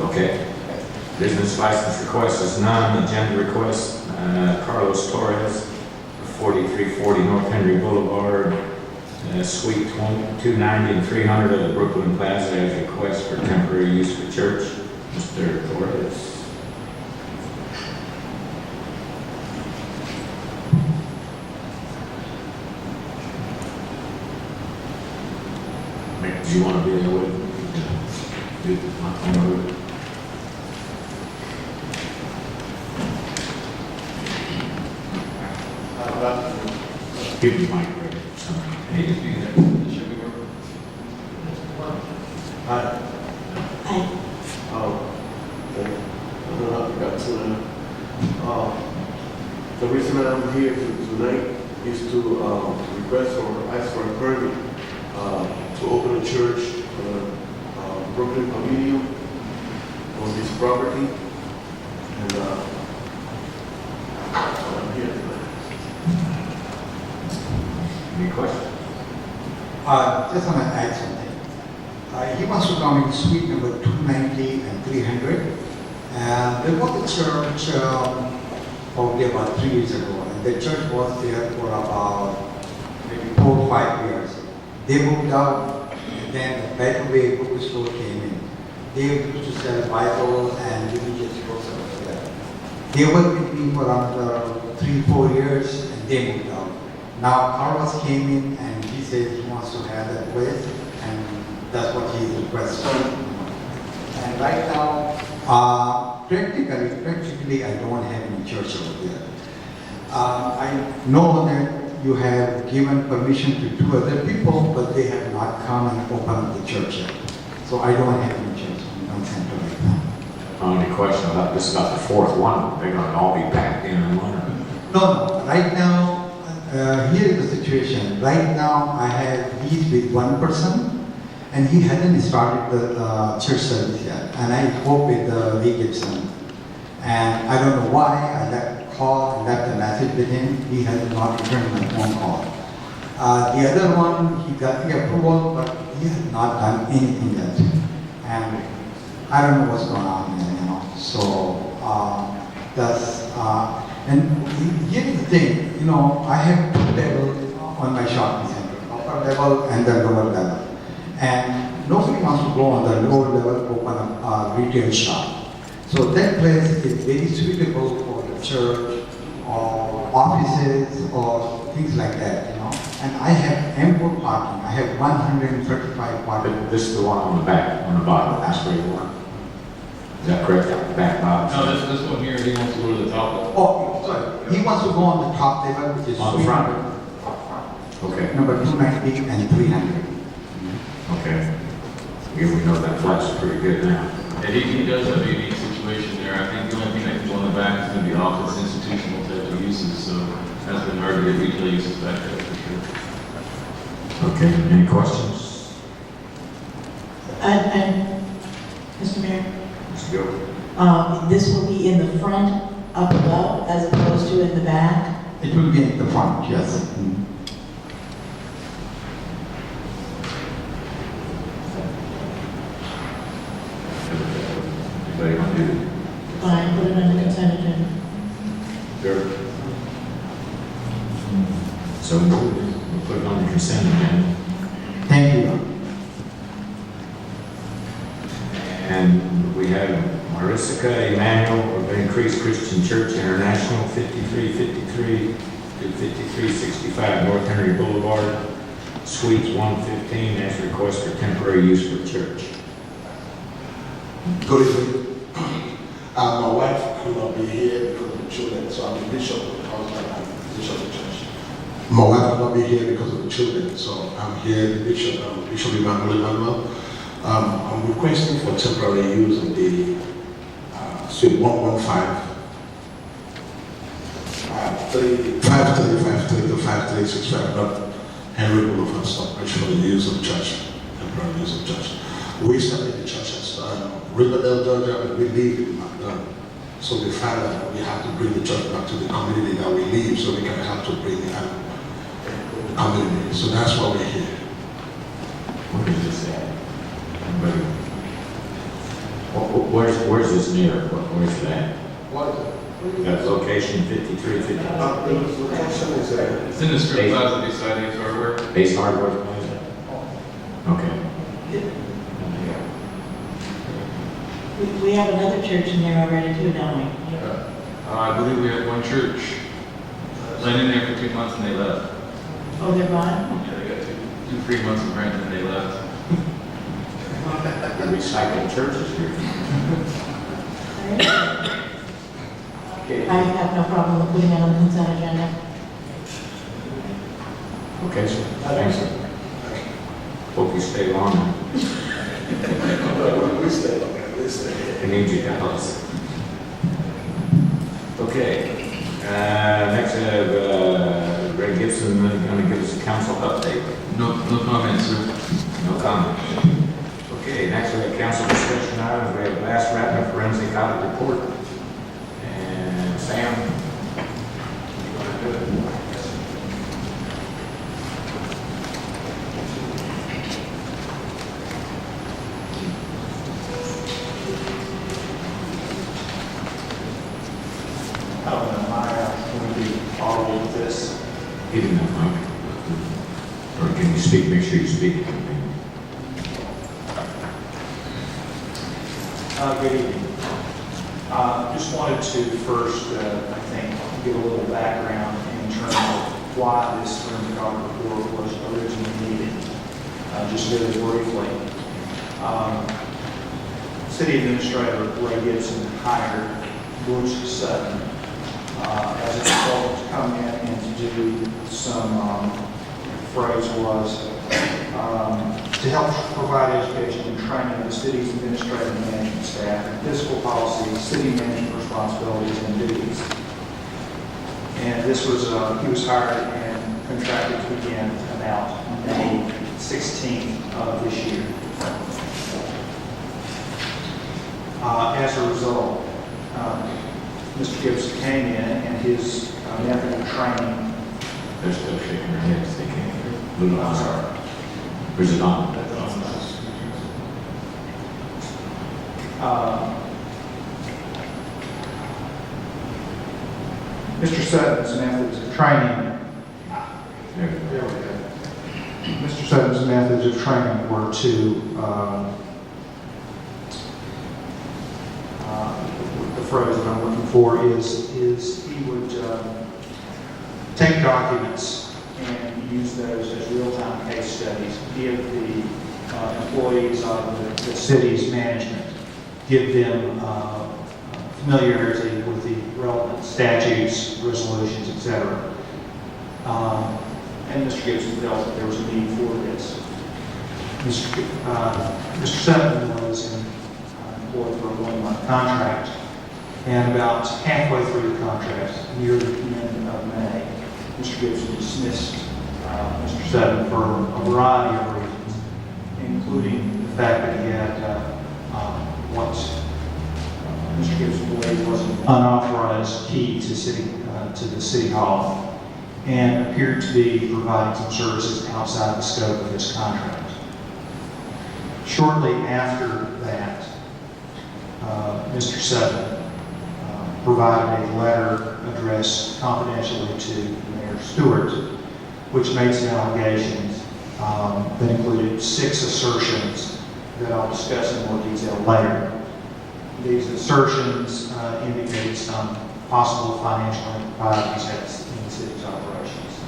Okay. Business license request is none. Agenda request, Carlos Torres, 4340 North Henry Boulevard, Suite 290 and 300 of the Brooklyn Plaza as a request for temporary use for church. Mr. Torres. Do you want to be there with it? Give me my credit. Hey, just be there. Should we work? Hi. Hi. I don't know how I got to the reason that I'm here tonight is to request or ask for a permit to open a church on Brooklyn Pavilion on this property. And I'm here tonight. Any questions? Just want to add something. He wants to come in suite number 290 and 300. They bought the church probably about 3 years ago. And the church was there for about maybe 4 or 5 years. They moved out, and then right away bookstore came in. They used to sell Bible and religious books over there. They were with me for around 3-4 years, and they moved out. Now Carlos came in and he says he wants to have that place, and that's what he requested. And right now, practically I don't have any church over there. I know that you have given permission to 2 other people, but they have not come and opened up the church yet. So I don't have any church in North Central right now. Only question about this, about the 4th one. They're going to all be packed in one. No. Right now, here is the situation. Right now, I have lease with one person, and he hasn't started the church service yet. And I spoke with Lee Gibson, and I don't know why. I left a message with him. He has not returned my phone call. The other one, he got the approval, but he has not done anything yet. And I don't know what's going on there, you know. So and here's the thing, you know, I have 2 levels on my shopping center, upper level and the lower level. And nobody wants to go on the lower level, open a retail shop. So that place is very suitable for the church or offices or things like that, you know. And I have ample parking. I have 135 parking. This is the one on the back, on the bottom. That's where you want. Is that correct? The back bottom? No, this one here, he wants to go to the top level. Oh, sorry. He wants to go on the top level, which is On the front? Okay. Number 290 and 300. Okay. Yeah, we know that flat's pretty good now. And he does have a unique situation there. I think the only thing that can go in the back is going to be office institutional type of uses, so that's been hard to get retail uses back there for sure. Okay, any questions? Mr. Mayor, Let's go. this will be in the front up above as opposed to in the back? It will be in the front, yes. Anybody want to do it? Fine, put it on the consent agenda. Sure. So moved. We'll put it on the consent agenda. Thank you. And we have Marisica Emmanuel of Increased Christian Church International, 5353 to 5365 North Henry Boulevard, Suites 115, as request for temporary use for church. Good evening. My wife could not be here because of the children, so I'm the bishop of the house and I'm the bishop of the church. My wife could not be here because of the children, so I'm here, the bishop, Bishop Emmanuel. I'm requesting for temporary use of the suite 115, 5353 to 5365, not Henry Boulevard, Stockbridge, for the use of church, temporary use of church. We started the church as Riverdale, Georgia, and we live in McDonald. So we found that we have to bring the church back to the community that we live, so we can help to bring the community. So that's why we're here. Where is this at? Anybody? Where's this near? Where's it at? That location 5350? The location is It's in the strip plaza beside Ace Hardware. Ace Hardware Plaza? Okay. We have another church in there already too, don't we? I believe we have one church. Went in there for 2 months and they left. Oh, they're gone? Yeah, they got 3 months of rent and they left. Recycling churches here. I have no problem with putting it on the consent agenda. Okay, sir. Thanks, sir. Hope you stay longer. We stay longer. We stay here. I need you to help us. Okay. Next, I have Greg Gibson going to give us a council update. No comments, sir. No comment. Okay, next we have council discussion items. We have last rapid forensic audit report. And Sam, you want to do it? I don't know, going to be audible with this. Give him that mic. Or can you speak? Make sure you speak. Good evening. Just wanted to first, I think, give a little background in terms of why this forensic audit report was originally needed. Just very briefly. City Administrator Ray Gibson hired Bruce Sutton as a consultant to come in and to do some, phrase was, to help provide education and training of the city's administrative and management staff and fiscal policies, city management responsibilities and duties. And this was, he was hired and contracted to begin about May 16th of this year. As a result, Mr. Gibson came in and his method of training. They're still shaking their heads. They can't hear. Little I'm sorry. Or is it on? Mr. Sutton's methods of training. There we go. Mr. Sutton's methods of training were to, the phrase that I'm looking for is he would take documents and use those as real-time case studies, give the employees of the city's management, give them familiarity with the relevant statutes, resolutions, etc. And Mr. Gibson felt that there was a need for this. Mr. Sutton was employed for a 1-month contract, and about halfway through the contract, near the end of May, Mr. Gibson dismissed Mr. Sutton for a variety of reasons, including the fact that he had what Mr. Gibson believed was an unauthorized key to the city hall, and appeared to be providing some services outside the scope of his contract. Shortly after that, Mr. Sutton provided a letter addressed confidentially to Mayor Stewart, which made some allegations that included 6 assertions that I'll discuss in more detail later. These assertions indicated some possible financial improprieties in the city's operations.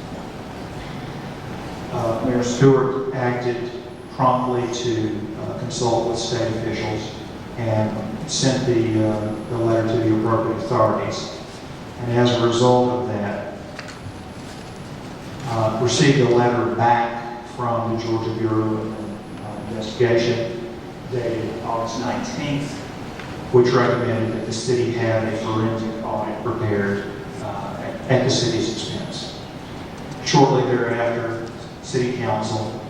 Mayor Stewart acted promptly to consult with state officials and sent the letter to the appropriate authorities. And as a result of that, received a letter back from the Georgia Bureau of Investigation dated August 19th, which recommended that the city have a forensic audit prepared at the city's expense. Shortly thereafter, City Council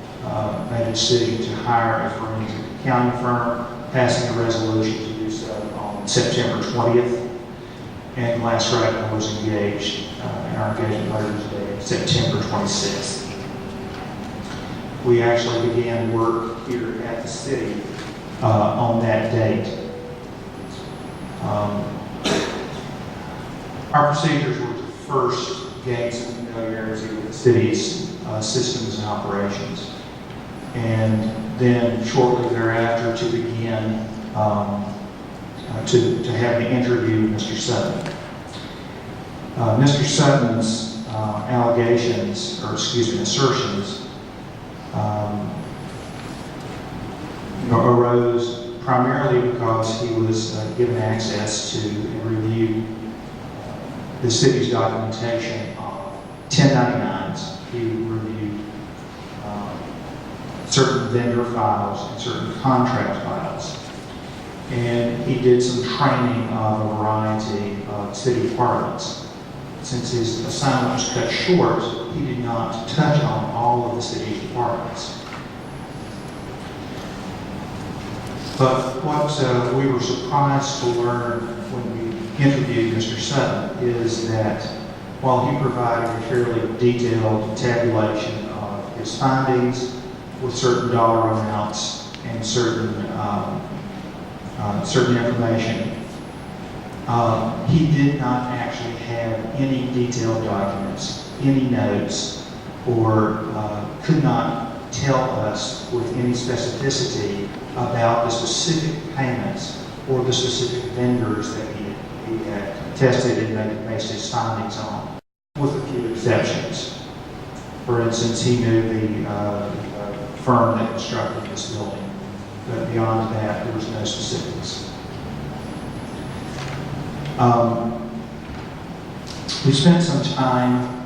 made a decision to hire a forensic accounting firm, passing a resolution to do so on September 20th. and glass wrapping was engaged in our engagement letter today, September 26th. We actually began work here at the city on that date. Our procedures were to first gain some familiarity with the city's systems and operations, and then shortly thereafter to begin to have the interview with Mr. Sutton. Mr. Sutton's assertions arose primarily because he was given access to and reviewed the city's documentation of 1099s. He reviewed certain vendor files and certain contract files. And he did some training of a variety of city departments. Since his assignment was cut short, he did not touch on all of the city's departments. But what we were surprised to learn when we interviewed Mr. Sutton is that while he provided a fairly detailed tabulation of his findings with certain dollar amounts and certain information, he did not actually have any detailed documents, any notes, or could not tell us with any specificity about the specific payments or the specific vendors that he had tested and based his findings on, with a few exceptions. For instance, he knew the firm that constructed this building, but beyond that, there was no specifics. We spent some time,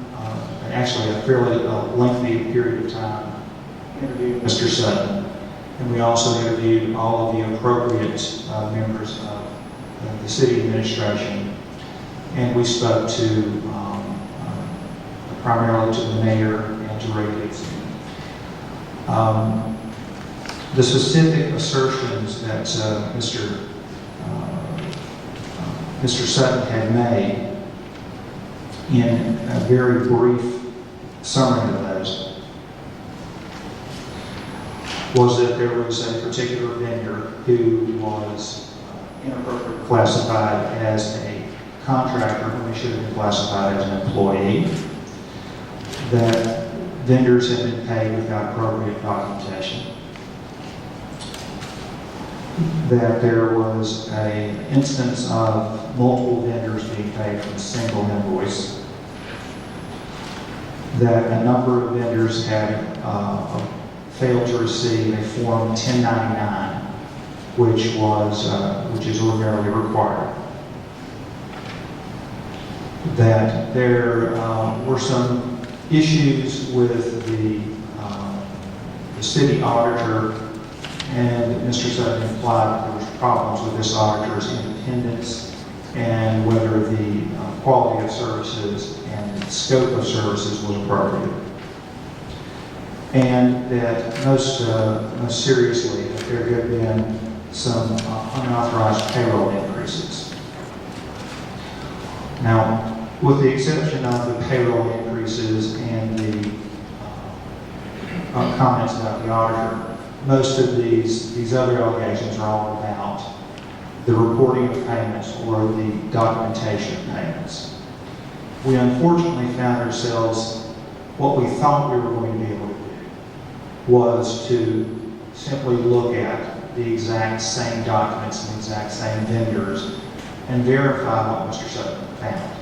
actually a fairly lengthy period of time, interviewing Mr. Sutton, and we also interviewed all of the appropriate members of the city administration, and we spoke to primarily to the mayor and to Ray Dixon. The specific assertions that Mr. Sutton had made, in a very brief summary of those, was that there was a particular vendor who was inappropriately classified as a contractor when he should have been classified as an employee, that vendors had been paid without appropriate documentation, that there was an instance of multiple vendors being paid from a single invoice, that a number of vendors had failed to receive a Form 1099, which is ordinarily required, that there were some issues with the city auditor, and Mr. Sutton implied that there was problems with this auditor's independence and whether the quality of services and scope of services was appropriate. And that most seriously, that there had been some unauthorized payroll increases. Now, with the exception of the payroll increases and the comments about the auditor, most of these other allegations are all about the reporting of payments or the documentation of payments. We unfortunately found ourselves, what we thought we were going to be able to do was to simply look at the exact same documents and the exact same vendors and verify what Mr. Sutton found.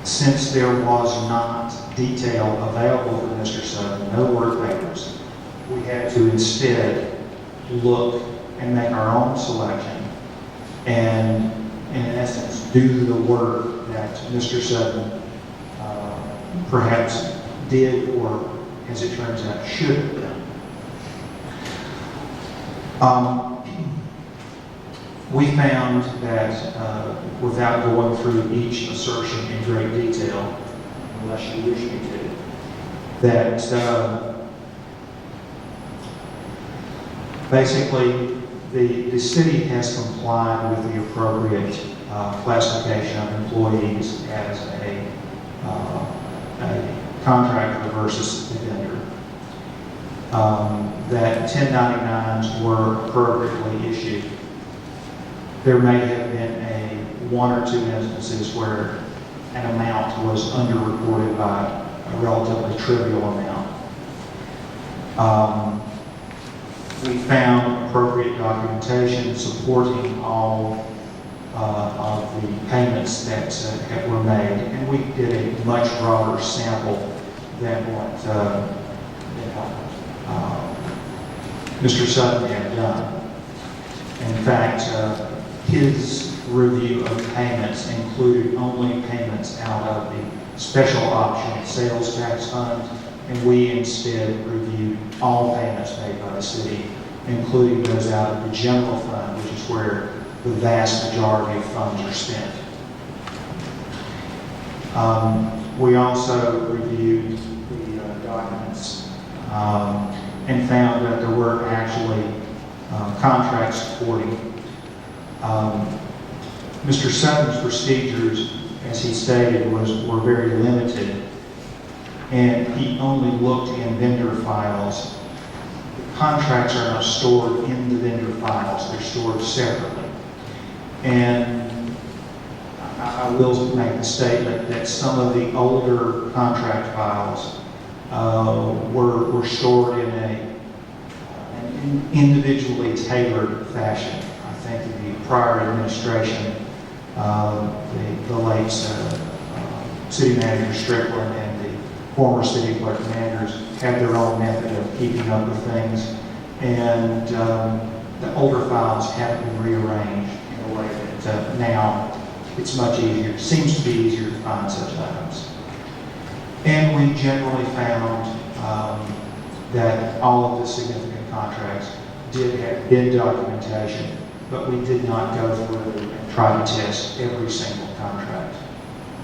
Since there was not detail available for Mr. Sutton, no work papers, we had to instead look and make our own selection and, in essence, do the work that Mr. Sutton perhaps did, or as it turns out, should have done. We found that without going through each assertion in great detail, unless you wish me to, that basically the city has complied with the appropriate classification of employees as a contractor versus a vendor. That 1099s were appropriately issued. There may have been one or two instances where an amount was underreported by a relatively trivial amount. We found appropriate documentation supporting all of the payments that were made, and we did a much broader sample than what Mr. Sutton had done. In fact, his review of payments included only payments out of the special option sales tax fund, and we instead reviewed all payments made by the city, including those out of the general fund, which is where the vast majority of funds are spent. We also reviewed the documents and found that there were actually contracts supporting. Mr. Sutton's procedures, as he stated, were very limited, and he only looked in vendor files. The contracts are not stored in the vendor files, they're stored separately. And I will make the statement that some of the older contract files were stored in an individually tailored fashion. I think the prior administration, the late City Manager Strickland and the former City Clerk Managers had their own method of keeping up with things, and the older files haven't been rearranged in a way that now it's much easier, seems to be easier to find such items. And we generally found that all of the significant contracts did have bid documentation, but we did not go through and try to test every single contract.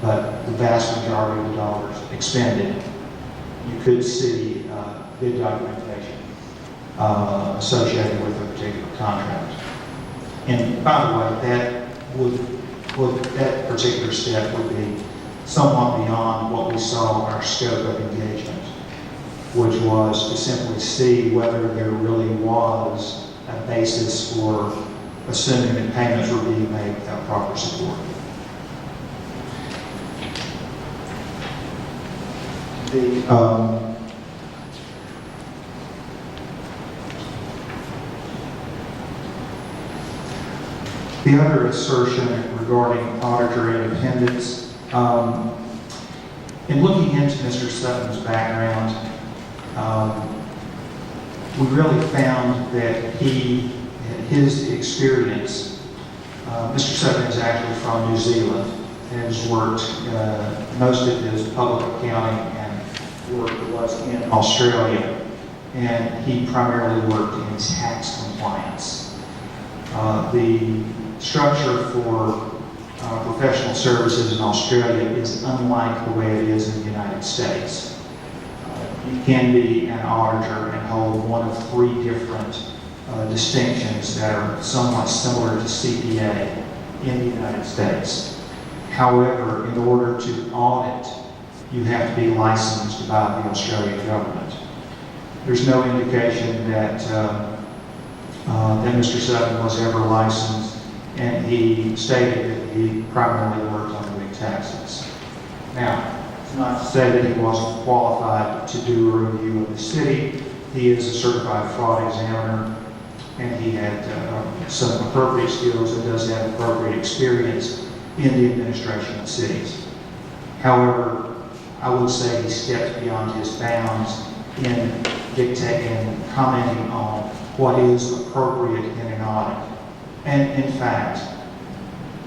But the vast majority of the dollars expended, you could see bid documentation associated with a particular contract. And by the way, that particular step would be somewhat beyond what we saw our scope of engagement, which was to simply see whether there really was a basis for assuming that payments were being made without proper support. The other assertion regarding auditor independence, in looking into Mr. Sutton's background, we really found that his experience, Mr. Sutton is actually from New Zealand and has worked, most of his public accounting and work was in Australia, and he primarily worked in tax compliance. The structure for professional services in Australia is unlike the way it is in the United States. You can be an auditor and hold one of three different distinctions that are somewhat similar to CPA in the United States. However, in order to audit, you have to be licensed by the Australian government. There's no indication that Mr. Sutton was ever licensed, and he stated that he primarily worked on doing taxes. Now, it's not to say that he wasn't qualified to do a review of the city. He is a certified fraud examiner, and he had some appropriate skills and does have appropriate experience in the administration of cities. However, I would say he stepped beyond his bounds in dictating, commenting on what is appropriate in an audit. And in fact,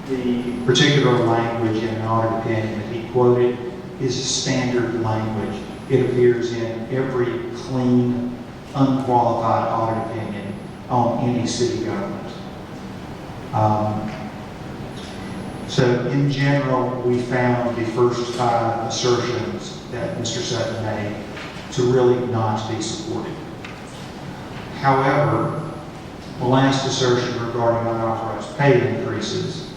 the particular language in an audit opinion that he quoted is standard language. It appears in every clean, unqualified audit opinion on any city government. So in general, we found the first five assertions that Mr. Sutton made to really not be supported. However, the last assertion regarding unauthorized pay increases,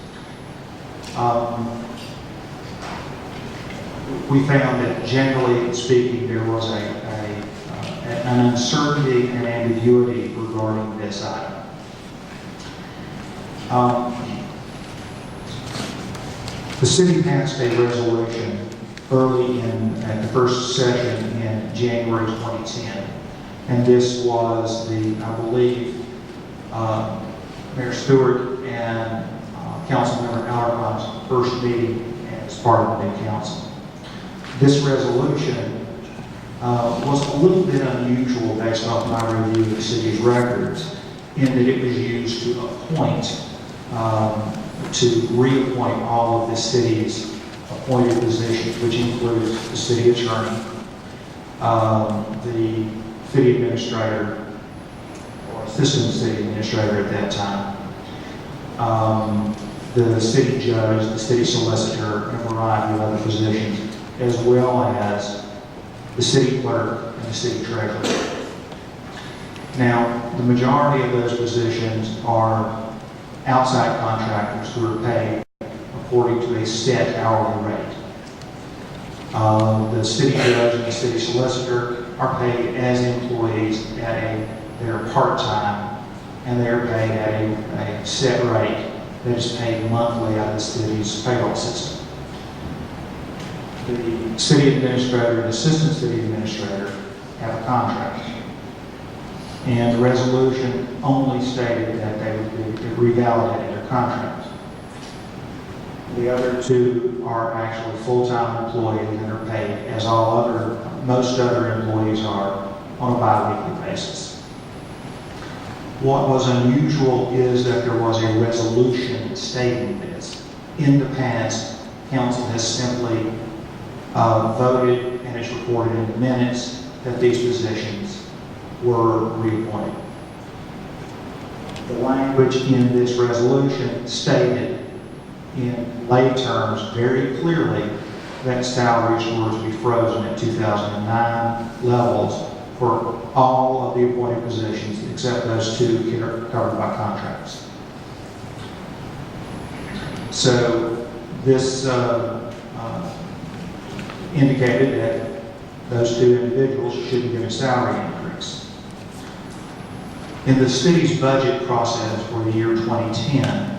We found that generally speaking, there was an uncertainty and ambiguity regarding this item. The city passed a resolution early at the first session in January 2010, and this was I believe, Mayor Stewart and Councilmember Alarcon's first meeting as part of the new council. This resolution was a little bit unusual based off my review of the city's records, in that it was used to appoint, to reappoint all of the city's appointed positions, which includes the city attorney, the city administrator, or assistant city administrator at that time, the city judge, the city solicitor, and a variety of other positions, as well as the city clerk and the city treasurer. Now, the majority of those positions are outside contractors who are paid according to a set hourly rate. The city judge and the city solicitor are paid as employees they're part-time, and they're paid at a set rate that is paid monthly out of the city's payroll system. The city administrator and assistant city administrator have a contract. And the resolution only stated that they would be revalidating their contract. The other two are actually full-time employees and are paid as most other employees are on a bi-weekly basis. What was unusual is that there was a resolution stating this. In the past, council has simply voted, and it's recorded in the minutes, that these positions were reappointed. The language in this resolution stated in lay terms very clearly that salaries were to be frozen at 2009 levels for all of the appointed positions except those two that are covered by contracts. So this indicated that those two individuals shouldn't get a salary increase. In the city's budget process for the year 2010,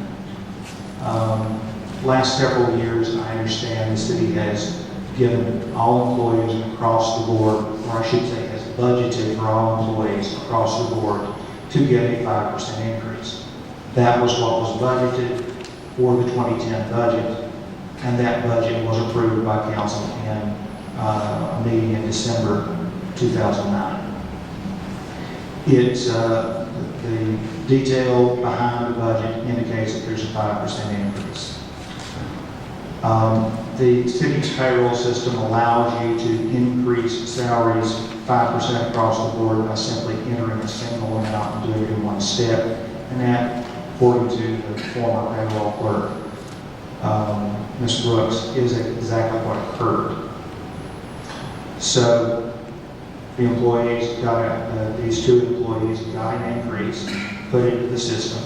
last several years, I understand the city has given all employees across the board, or I should say has budgeted for all employees across the board to get a 5% increase. That was what was budgeted for the 2010 budget, and that budget was approved by council in a meeting in December 2009. The detail behind the budget indicates that there's a 5% increase. The city's payroll system allows you to increase salaries 5% across the board by simply entering a single amount and doing it in one step. And that, according to the former payroll clerk, Ms. Brooks, is exactly what occurred. So the employees these two employees got an increase put into the system,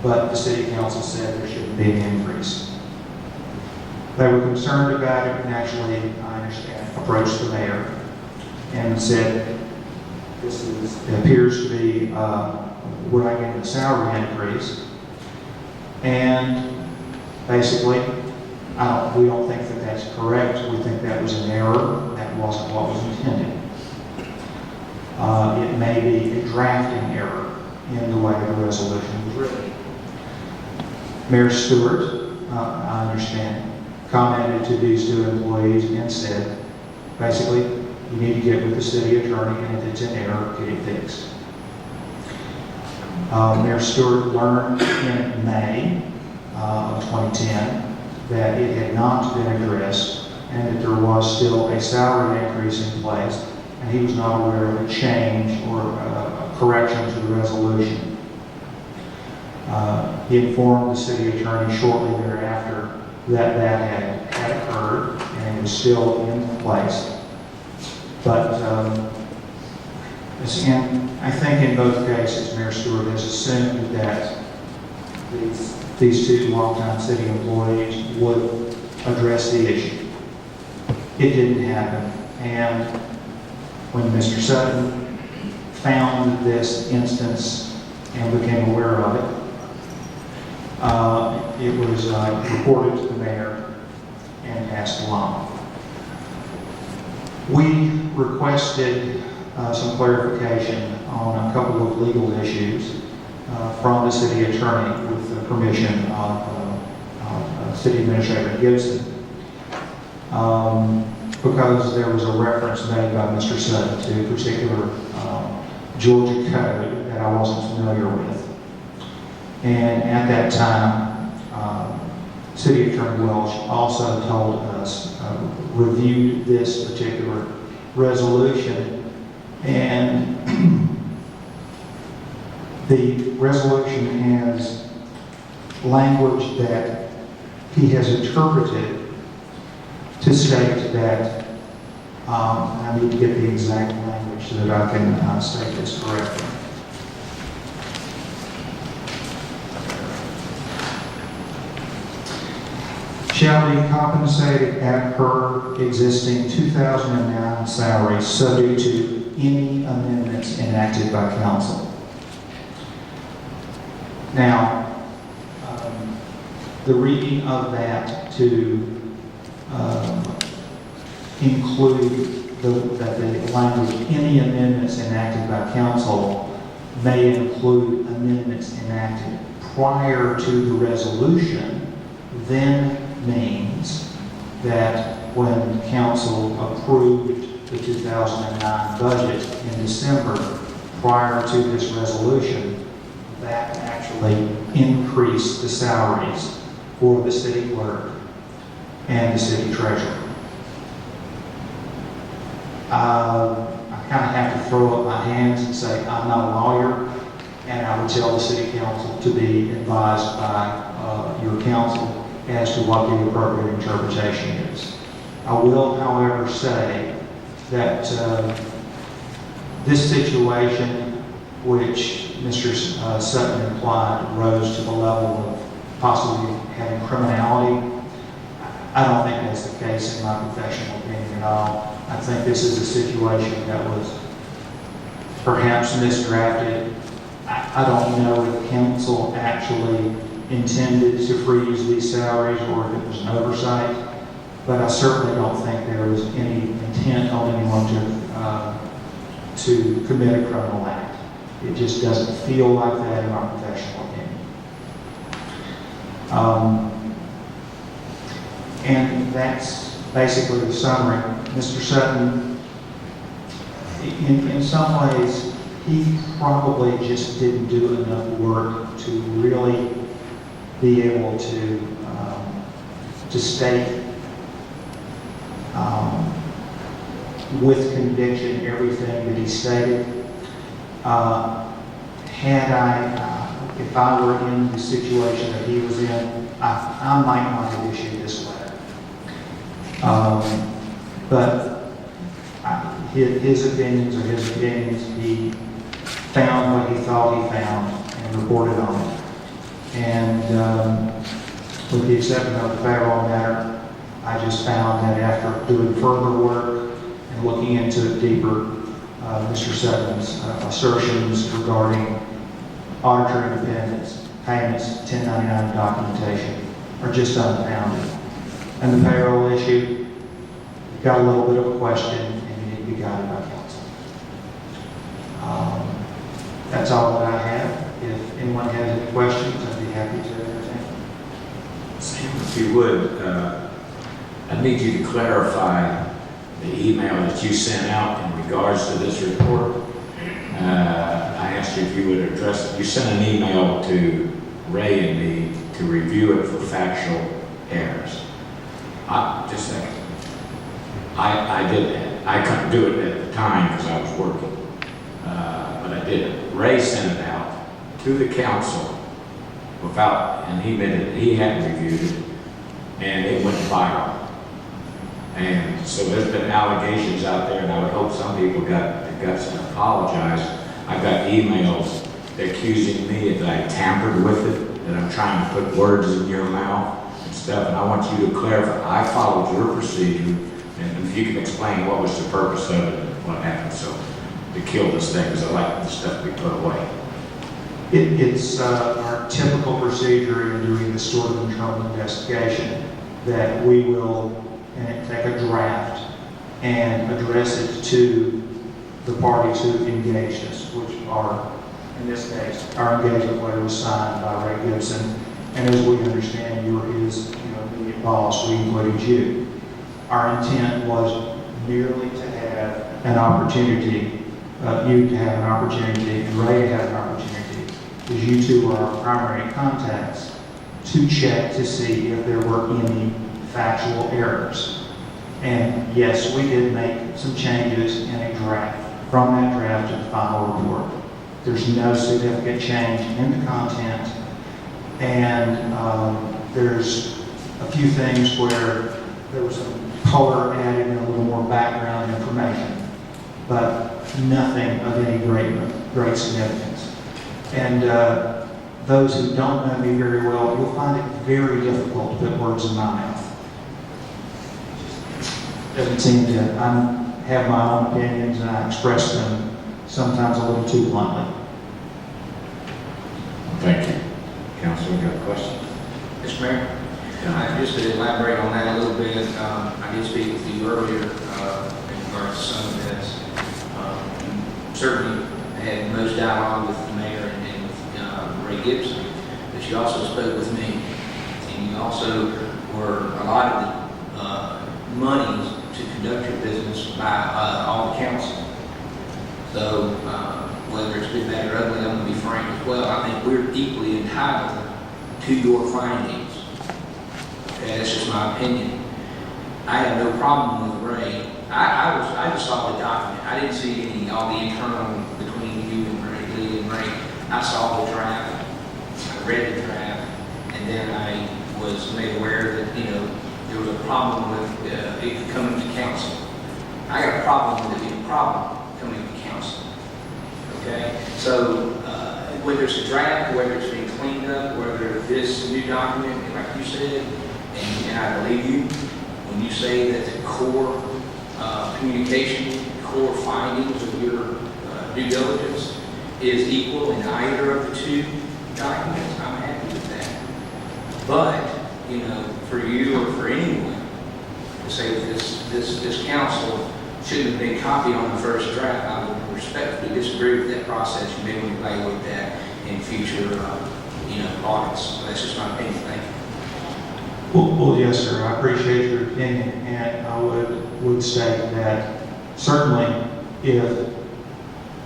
but the city council said there shouldn't be an increase. They were concerned about it and actually, I understand, approached the mayor and said, it appears to be, we're not getting a salary increase. And basically, we don't think that that's correct. We think that was an error. That wasn't what was intended. It may be a drafting error in the way the resolution was written. Mayor Stewart, I understand, commented to these two employees and said, basically, you need to get with the city attorney, and if it's an error, get it fixed. Mayor Stewart learned in May of 2010 that it had not been addressed and that there was still a salary increase in place, and he was not aware of a change or a correction to the resolution. He informed the city attorney shortly thereafter that had occurred and it was still in place. But I think in both cases, Mayor Stewart has assumed that these these two longtime city employees would address the issue. It didn't happen. And when Mr. Sutton found this instance and became aware of it, it was reported to the mayor and passed along. We requested some clarification on a couple of legal issues from the city attorney with the permission of City Administrator Gibson. Because there was a reference made by Mr. Sutton to a particular Georgia code that I wasn't familiar with. And at that time, City Attorney Welch also told us, reviewed this particular resolution, and the resolution has language that he has interpreted to state that, I need to get the exact language so that I can state this correctly. Shall be compensated at her existing 2009 salary subject to any amendments enacted by council. Now, the reading of that to include that the language, any amendments enacted by council may include amendments enacted prior to the resolution, then means that when council approved the 2009 budget in December prior to this resolution, that actually increased the salaries for the city clerk and the city treasurer. I kind of have to throw up my hands and say I'm not a lawyer, and I would tell the city council to be advised by your council as to what the appropriate interpretation is. I will, however, say that this situation, which Mr. Sutton implied, rose to the level of possibly having criminality. I don't think that's the case in my professional opinion at all. I think this is a situation that was perhaps misdrafted. I don't know if council actually intended to freeze these salaries or if it was an oversight, but I certainly don't think there was any intent on anyone to commit a criminal act. It just doesn't feel like that in my professional opinion. And that's basically the summary. Mr. Sutton, in some ways, he probably just didn't do enough work to really be able to state with conviction everything that he stated. If I were in the situation that he was in, I might not have issued this letter. But his opinions are his opinions. He found what he thought he found and reported on it. And with the exception of the federal matter, I just found that after doing further work and looking into it deeper, Mr. Sutton's assertions regarding auditor independence, payments, 1099 documentation are just unfounded. And the payroll issue, got a little bit of a question and you need to be guided by counsel. That's all that I have. If anyone has any questions, I'd be happy to entertain. Sam, if you would, I need you to clarify the email that you sent out in regards to this report. I asked you if you would address it. You sent an email to Ray and me to review it for factual errors. Just a second. I did that. I couldn't do it at the time because I was working, but I did it. Ray sent it out to the council and he admitted he hadn't reviewed it, and it went viral. And so there's been allegations out there, and I would hope some people got the guts to apologize. I got emails accusing me that I tampered with it. that I'm trying to put words in your mouth and stuff, and I want you to clarify. I followed your procedure, and if you can explain what was the purpose of it and what happened, so to kill this thing, because I like the stuff to be put away. It's our typical procedure in doing this sort of internal investigation, that we will take a draft and address it to the parties who engaged us, which are, in this case, our engagement letter was signed by Ray Gibson, and as we understand, you're his immediate boss, we included you. Our intent was merely to have an opportunity, you to have an opportunity, and Ray to have an opportunity, because you two are our primary contacts, to check to see if there were any factual errors. And yes, we did make some changes in a draft, from that draft to the final report. There's no significant change in the content, and there's a few things where there was some color added and a little more background information, but nothing of any great significance. And those who don't know me very well, you'll find it very difficult to put words in my mouth. Doesn't seem to, I have my own opinions and I express them sometimes a little too bluntly. Thank you. Council, you got a question? Mr. Mayor, just to elaborate on that a little bit, I did speak with you earlier in regards to some of this. You certainly had most dialogue with the mayor and with Ray Gibson, but you also spoke with me. And you also were allotted the monies to conduct your business by all the council. So whether it's good, bad, or ugly, I'm going to be frank as well. I think we're deeply entitled to your findings. Okay, that's just my opinion. I have no problem with Ray. I just saw the document. I didn't see all the internal between you and Lee and Ray. I saw the draft. I read the draft, and then I was made aware that there was a problem with it coming to council. I got a problem with it being a problem coming to council. Okay, so whether it's a draft, whether it's being cleaned up, whether this new document, like you said, and I believe you when you say that the core communication, core findings of your due diligence is equal in either of the two documents, I'm happy with that. But for you or for anyone to say that this council shouldn't have been copied on the first draft, I would respectfully disagree with that process. You may want to evaluate that in future, audits. So that's just my opinion. Thank you. Well, yes, sir. I appreciate your opinion, and I would state that certainly if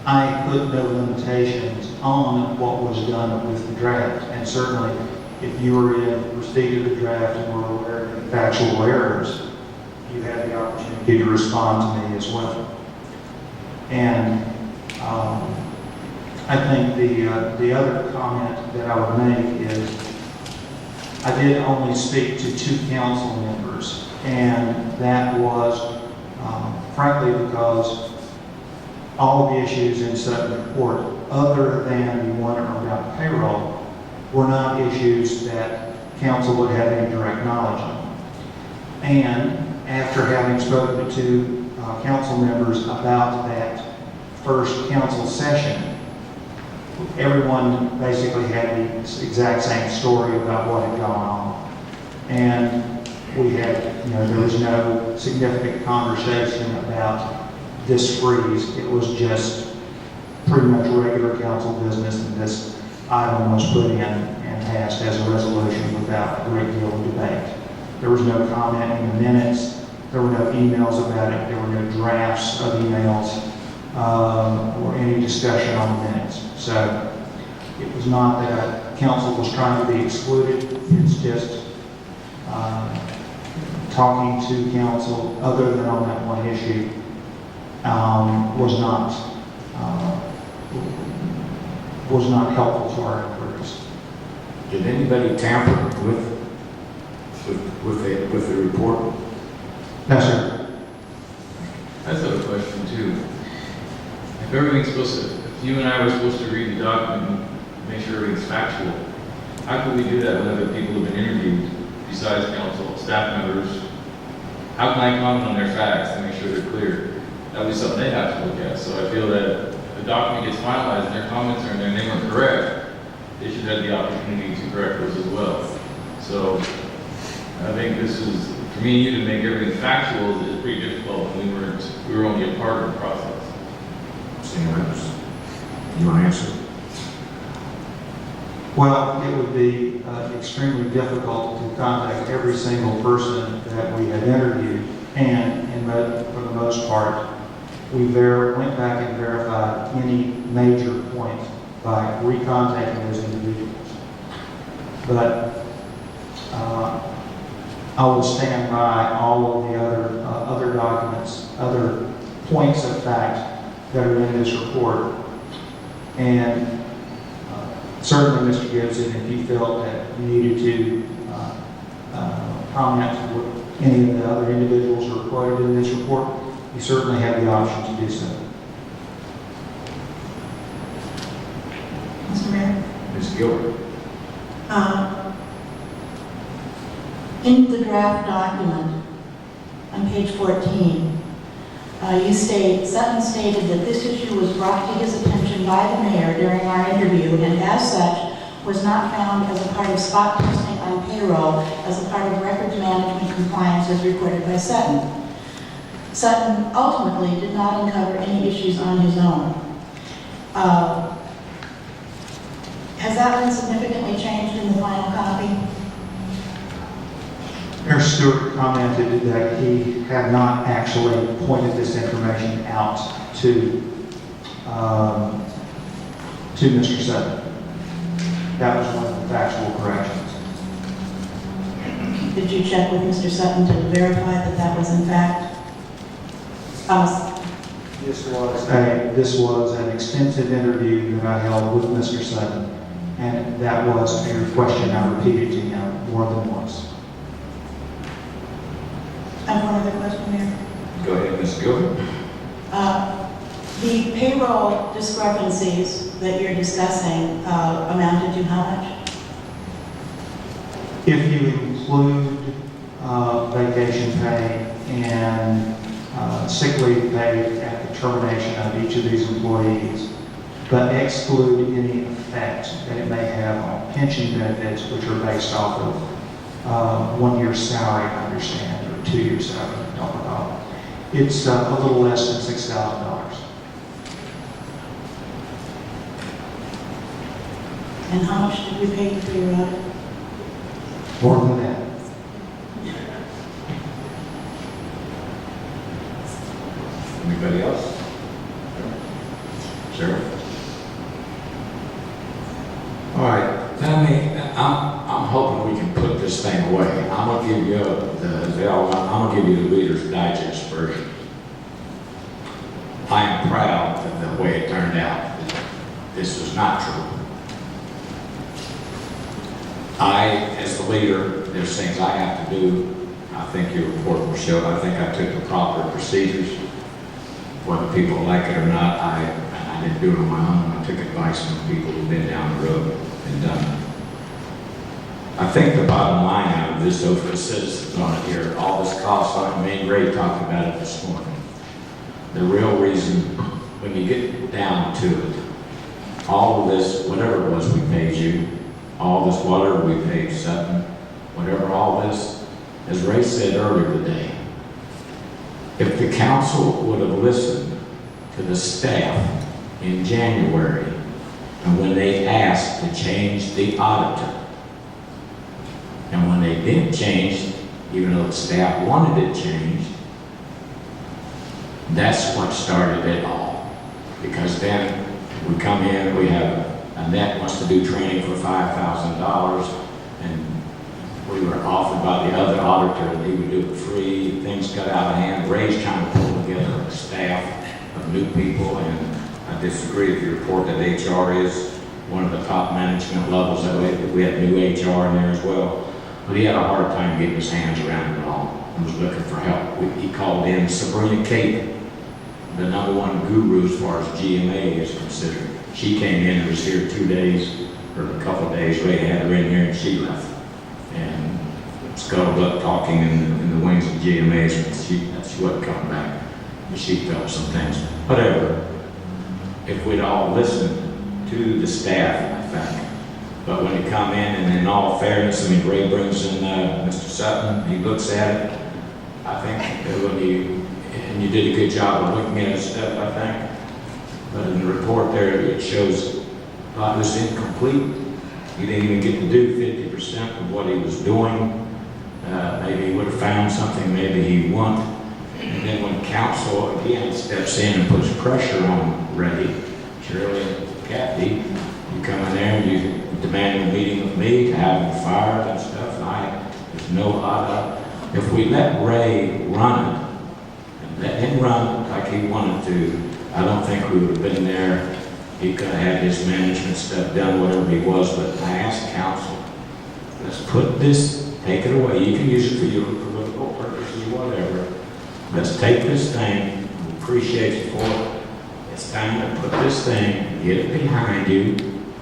I put no limitations on what was done with the draft, and certainly if you were in receipt of the draft and were aware of the factual errors, you had the opportunity to respond to me as well. And I think the other comment that I would make is I did only speak to 2 council members, and that was frankly because all of the issues in such a report, other than the one about payroll, were not issues that council would have any direct knowledge on. And after having spoken to 2 council members about that first council session, everyone basically had the exact same story about what had gone on. And we had, there was no significant conversation about this freeze. It was just pretty much regular council business, and this item was put in and passed as a resolution without a great deal of debate. There was no comment in the minutes. There were no emails about it. There were no drafts of emails or any discussion on the minutes. So it was not that council was trying to be excluded. It's just talking to council other than on that one issue was not helpful to our inquiries. Did anybody tamper with the report? No, sir. I just have a question too. If everything's if you and I were supposed to read the document and make sure everything's factual, How can we do that when other people have been interviewed besides council, staff members? How can I comment on their facts to make sure they're clear? That'll be something they have to look at. So I feel that if the document gets finalized and their comments are in there and they weren't correct, they should have the opportunity to correct those as well. So I think this is, for me and you to make everything factual is pretty difficult when we were only a part of the process. Anyone else? You want to answer? Well, it would be extremely difficult to contact every single person that we had interviewed, and for the most part, we went back and verified any major point by recontacting those individuals. But I will stand by all of the other documents, other points of fact that are in this report, and certainly, Mr. Gibson, if you felt that you needed to comment with any of the other individuals who are quoted in this report, you certainly have the option to do so. Mr. Mayor? Ms. Gilbert? In the draft document, on page 14, Sutton stated that this issue was brought to his attention by the mayor during our interview, and as such, was not found as a part of spot testing on payroll as a part of records management compliance as reported by Sutton. Sutton ultimately did not uncover any issues on his own. Has that been significantly changed in the final copy? Mayor Stewart commented that he had not actually pointed this information out to Mr. Sutton. That was one of the factual corrections. Did you check with Mr. Sutton to verify that that was in fact us? This was an extensive interview that I held with Mr. Sutton, and that was a question I repeated to him more than once. I have one other question, Mayor. Go ahead, Ms. Gilbert. The payroll discrepancies that you're discussing amounted to how much? If you include vacation pay and sick leave pay at the termination of each of these employees, but exclude any effect that it may have on pension benefits, which are based off of 1 year's salary, I understand, or 2 years' salary, I don't recall. It's a little less than $6,000. And how much did we pay for your audit? More than that. Anybody else? Sarah? All right, I'm hoping we can put this thing away. I'm gonna give you I'm gonna give you the Reader's Digest version. I am proud of the way it turned out. This was not true. As the leader, there's things I have to do. I think your report will show. I think I took the proper procedures. Whether people like it or not, I didn't do it on my own. I took advice from people who've been down the road and done it. I think the bottom line out of this, over the citizens on it here, all this cost on it, me and Ray talked about it this morning. The real reason, when you get down to it, all of this, whatever it was we paid you, all this, whatever we paid Sutton, whatever all this, as Ray said earlier today, if the council would have listened to the staff in January, and when they asked to change the auditor, and when they didn't change, even though the staff wanted it changed, that's what started it all. Because then we come in, we have Annette wants to do training for $5,000, and we were offered by the other auditor that he would do it free. Things got out of hand. Ray's trying to pull together a staff of new people, and I disagree with your report that HR is one of the top management levels. That we had new HR in there as well. But he had a hard time getting his hands around it all and was looking for help. He called in Sabrina Cape, the #1 guru as far as GMA is considered. She came in and was here 2 days for a couple of days. Ray had her in here and she left. And scuttled up talking in the wings of GMAs, and she wasn't coming back. But she felt some things. Whatever. If we'd all listened to the staff, I think. But when they come in, and in all fairness, I mean, Ray brings in Mr. Sutton, he looks at it. I think that when you did a good job of looking at his stuff, I think. But in the report there, it shows it was incomplete. He didn't even get to do 50% of what he was doing. Maybe he would have found something, maybe he won't. And then when council again steps in and puts pressure on Ray, Shirley, and Kathy, you come in there and you demand a meeting with me to have him fired and stuff. And there's no if we let Ray run it, and let him run it like he wanted to, I don't think we would have been there. He could have had his management stuff done, whatever he was, but I asked council, let's put this, take it away. You can use it for your political purposes, whatever. Let's take this thing, we appreciate you for it. It's time to put this thing, get it behind you,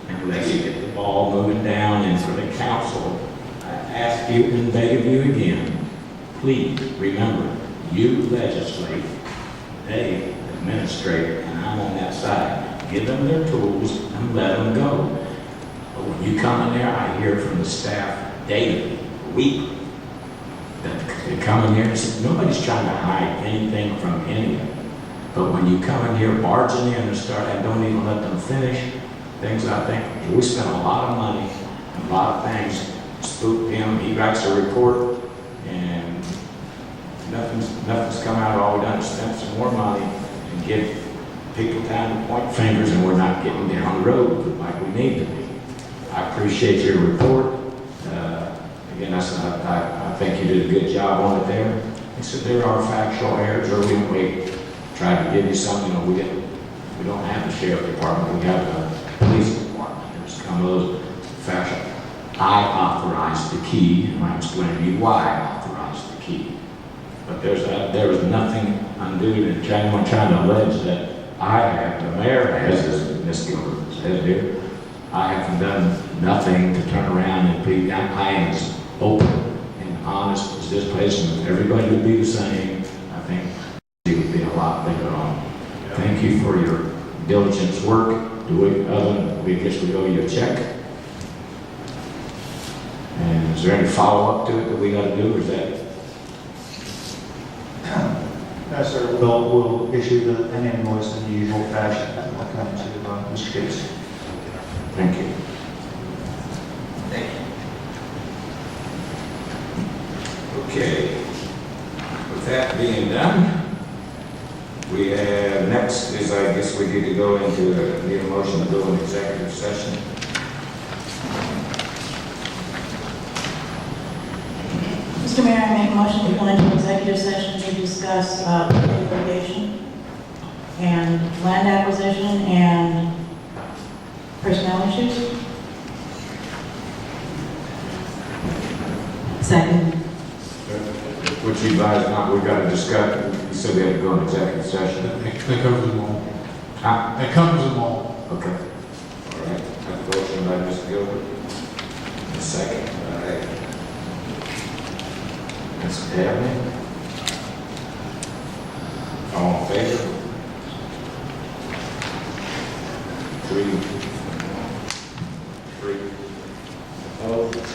and let's get the ball moving down. And for the council, I ask you and beg of you again, please remember, you legislate, they administrate, and I'm on that side. Give them their tools and let them go. But when you come in there, I hear from the staff daily, weekly, that they come in here and say, nobody's trying to hide anything from anyone. But when you come in here barging in and start, and don't even let them finish things, I think, we spend a lot of money and a lot of things, spook him, he writes a report, and nothing's come out. All we've done is spend some more money and give people time to point fingers, and we're not getting down the road like we need to be. I appreciate your report. Again, I think you did a good job on it there. He said there are factual errors, or we tried to give you something. We don't have the sheriff department. We have the police department. There's some of those factual. I authorized the key, and I explained to you why I authorized the key. But there was nothing undue in anyone trying to allege that I have, the mayor has, as Ms. Gilbert said here, I have done nothing to turn around and be, I am as open and honest as this place, and if everybody would be the same, I think it would be a lot better on. Thank you for your diligence work. We guess we owe you a check. And is there any follow-up to it that we got to do, or is that? No, sir, we'll issue an invoice in the usual fashion. We'll come to Mr. Gates. Thank you. Thank you. Okay. With that being done, we have next is, I guess we need to go into need a motion to go into executive session. Mr. Mayor, I make a motion to go into executive session to discuss litigation and land acquisition and personnel issues. Second. Which you guys not, we've got to discuss, you said we had to go into executive session. That covers them all. Huh? That covers them all. Okay. All right. Have a motion by Mr. Gilbert. A second. All right. Ms. Dabney. All in favor? 3. Opposed?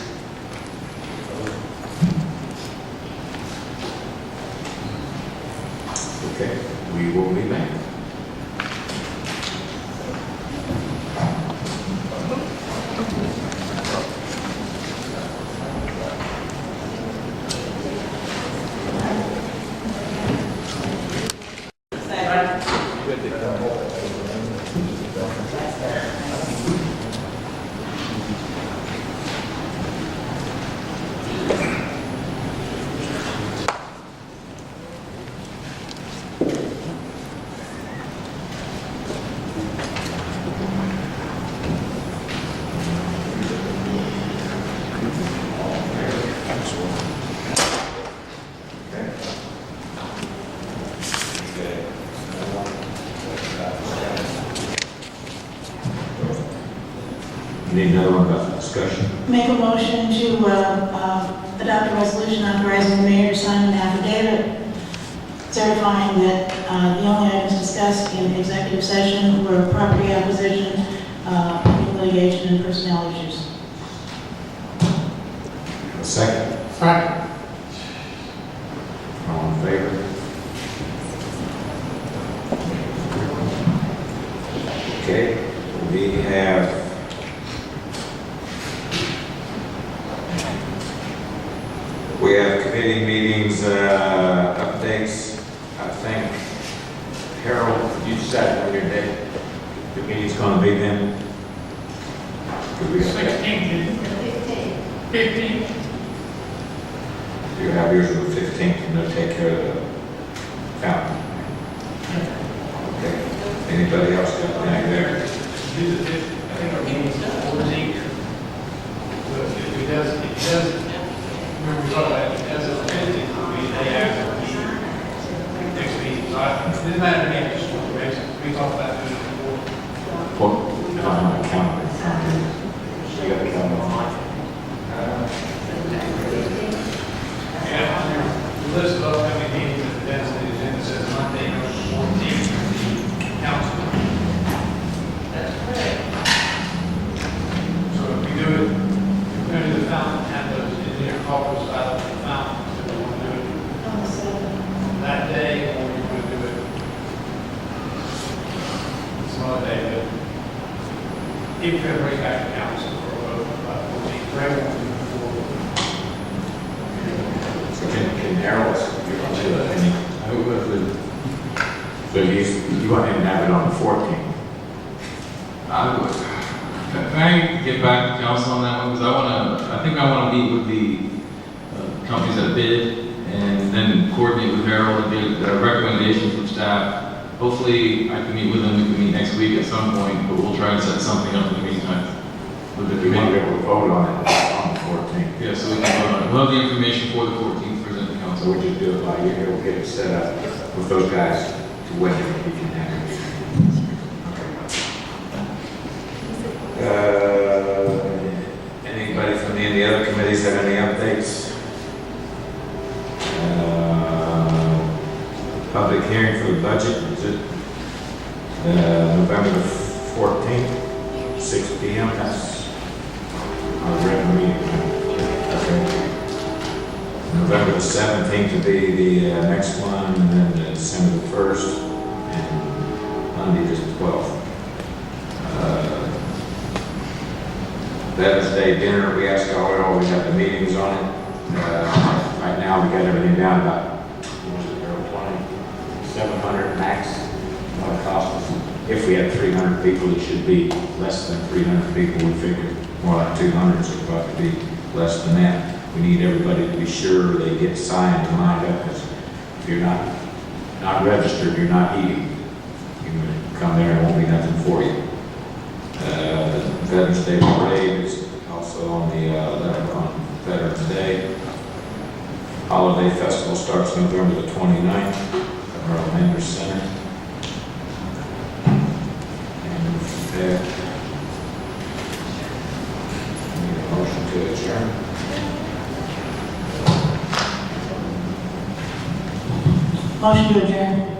Okay, we will be back. Need another one about the discussion? Make a motion to adopt a resolution authorizing the mayor to sign an affidavit certifying that the only items discussed in executive session were property acquisition, litigation, and personnel issues. A second? Second. All in favor? Okay, we have committee meetings, updates. I think, Harold, you decided when your date, the meeting's gonna be then? 16th. 15th. You have yours on the 15th, and they'll take care of the fountain. Okay. Anybody else got anything there? I think our meeting's 14th. But if it does, remember we talked about it, if it doesn't, it'll be the day after the meeting, next meeting. So it doesn't matter to me, I just want to raise it. We talked about doing it before. Well, I don't have a calendar in front of me. You got a calendar on? Yeah, the list of upcoming meetings that that's the agenda says Monday, November 14th, the council. That's correct. So if we do it, we're going to do the fountain, have those engineer coffers out of the fountain, so we want to do it that day, or we want to do it some other day, but if we ever bring back to council for a vote, about 14th, Greg won't do it before. So can Harold, give us your opinion? I would, So you want him to have it on the 14th? can I get back to council on that one? Because I think I want to meet with the companies that bid and then coordinate with Harold and get a recommendation from staff. Hopefully I can meet with them, we can meet next week at some point, but we'll try and set something up in the meantime. With the We want to be committee. able to vote on it on the 14th. Yeah, so we can vote on it. We'll have the information for the 14th, present to So council. we just do it by year, we'll get it set up with those guys to when we can have it. Anybody from any of the other committees have any updates? Public hearing for the budget, is it November the 14th, 6 p.m.? That's our regular meeting. Okay. November the 17th to be the next one, and then December the 1st, and Monday is the 12th. Veterans Day dinner, we asked all, we have the meetings on it. Right now, we got everything down about, what was it, 700 max. What it cost us. If we had 300 people, it should be less than 300 people. We figured more like 200, so it'll probably be less than that. We need everybody to be sure they get signed and lined up, because if you're not registered, you're not eating. You come there and it won't be nothing for you. The Veterans Day Parade is also on the 11th on Veterans Day. Holiday Festival starts November the 29th at Merle Mander Center. And with that, need a motion to adjourn. Motion to adjourn.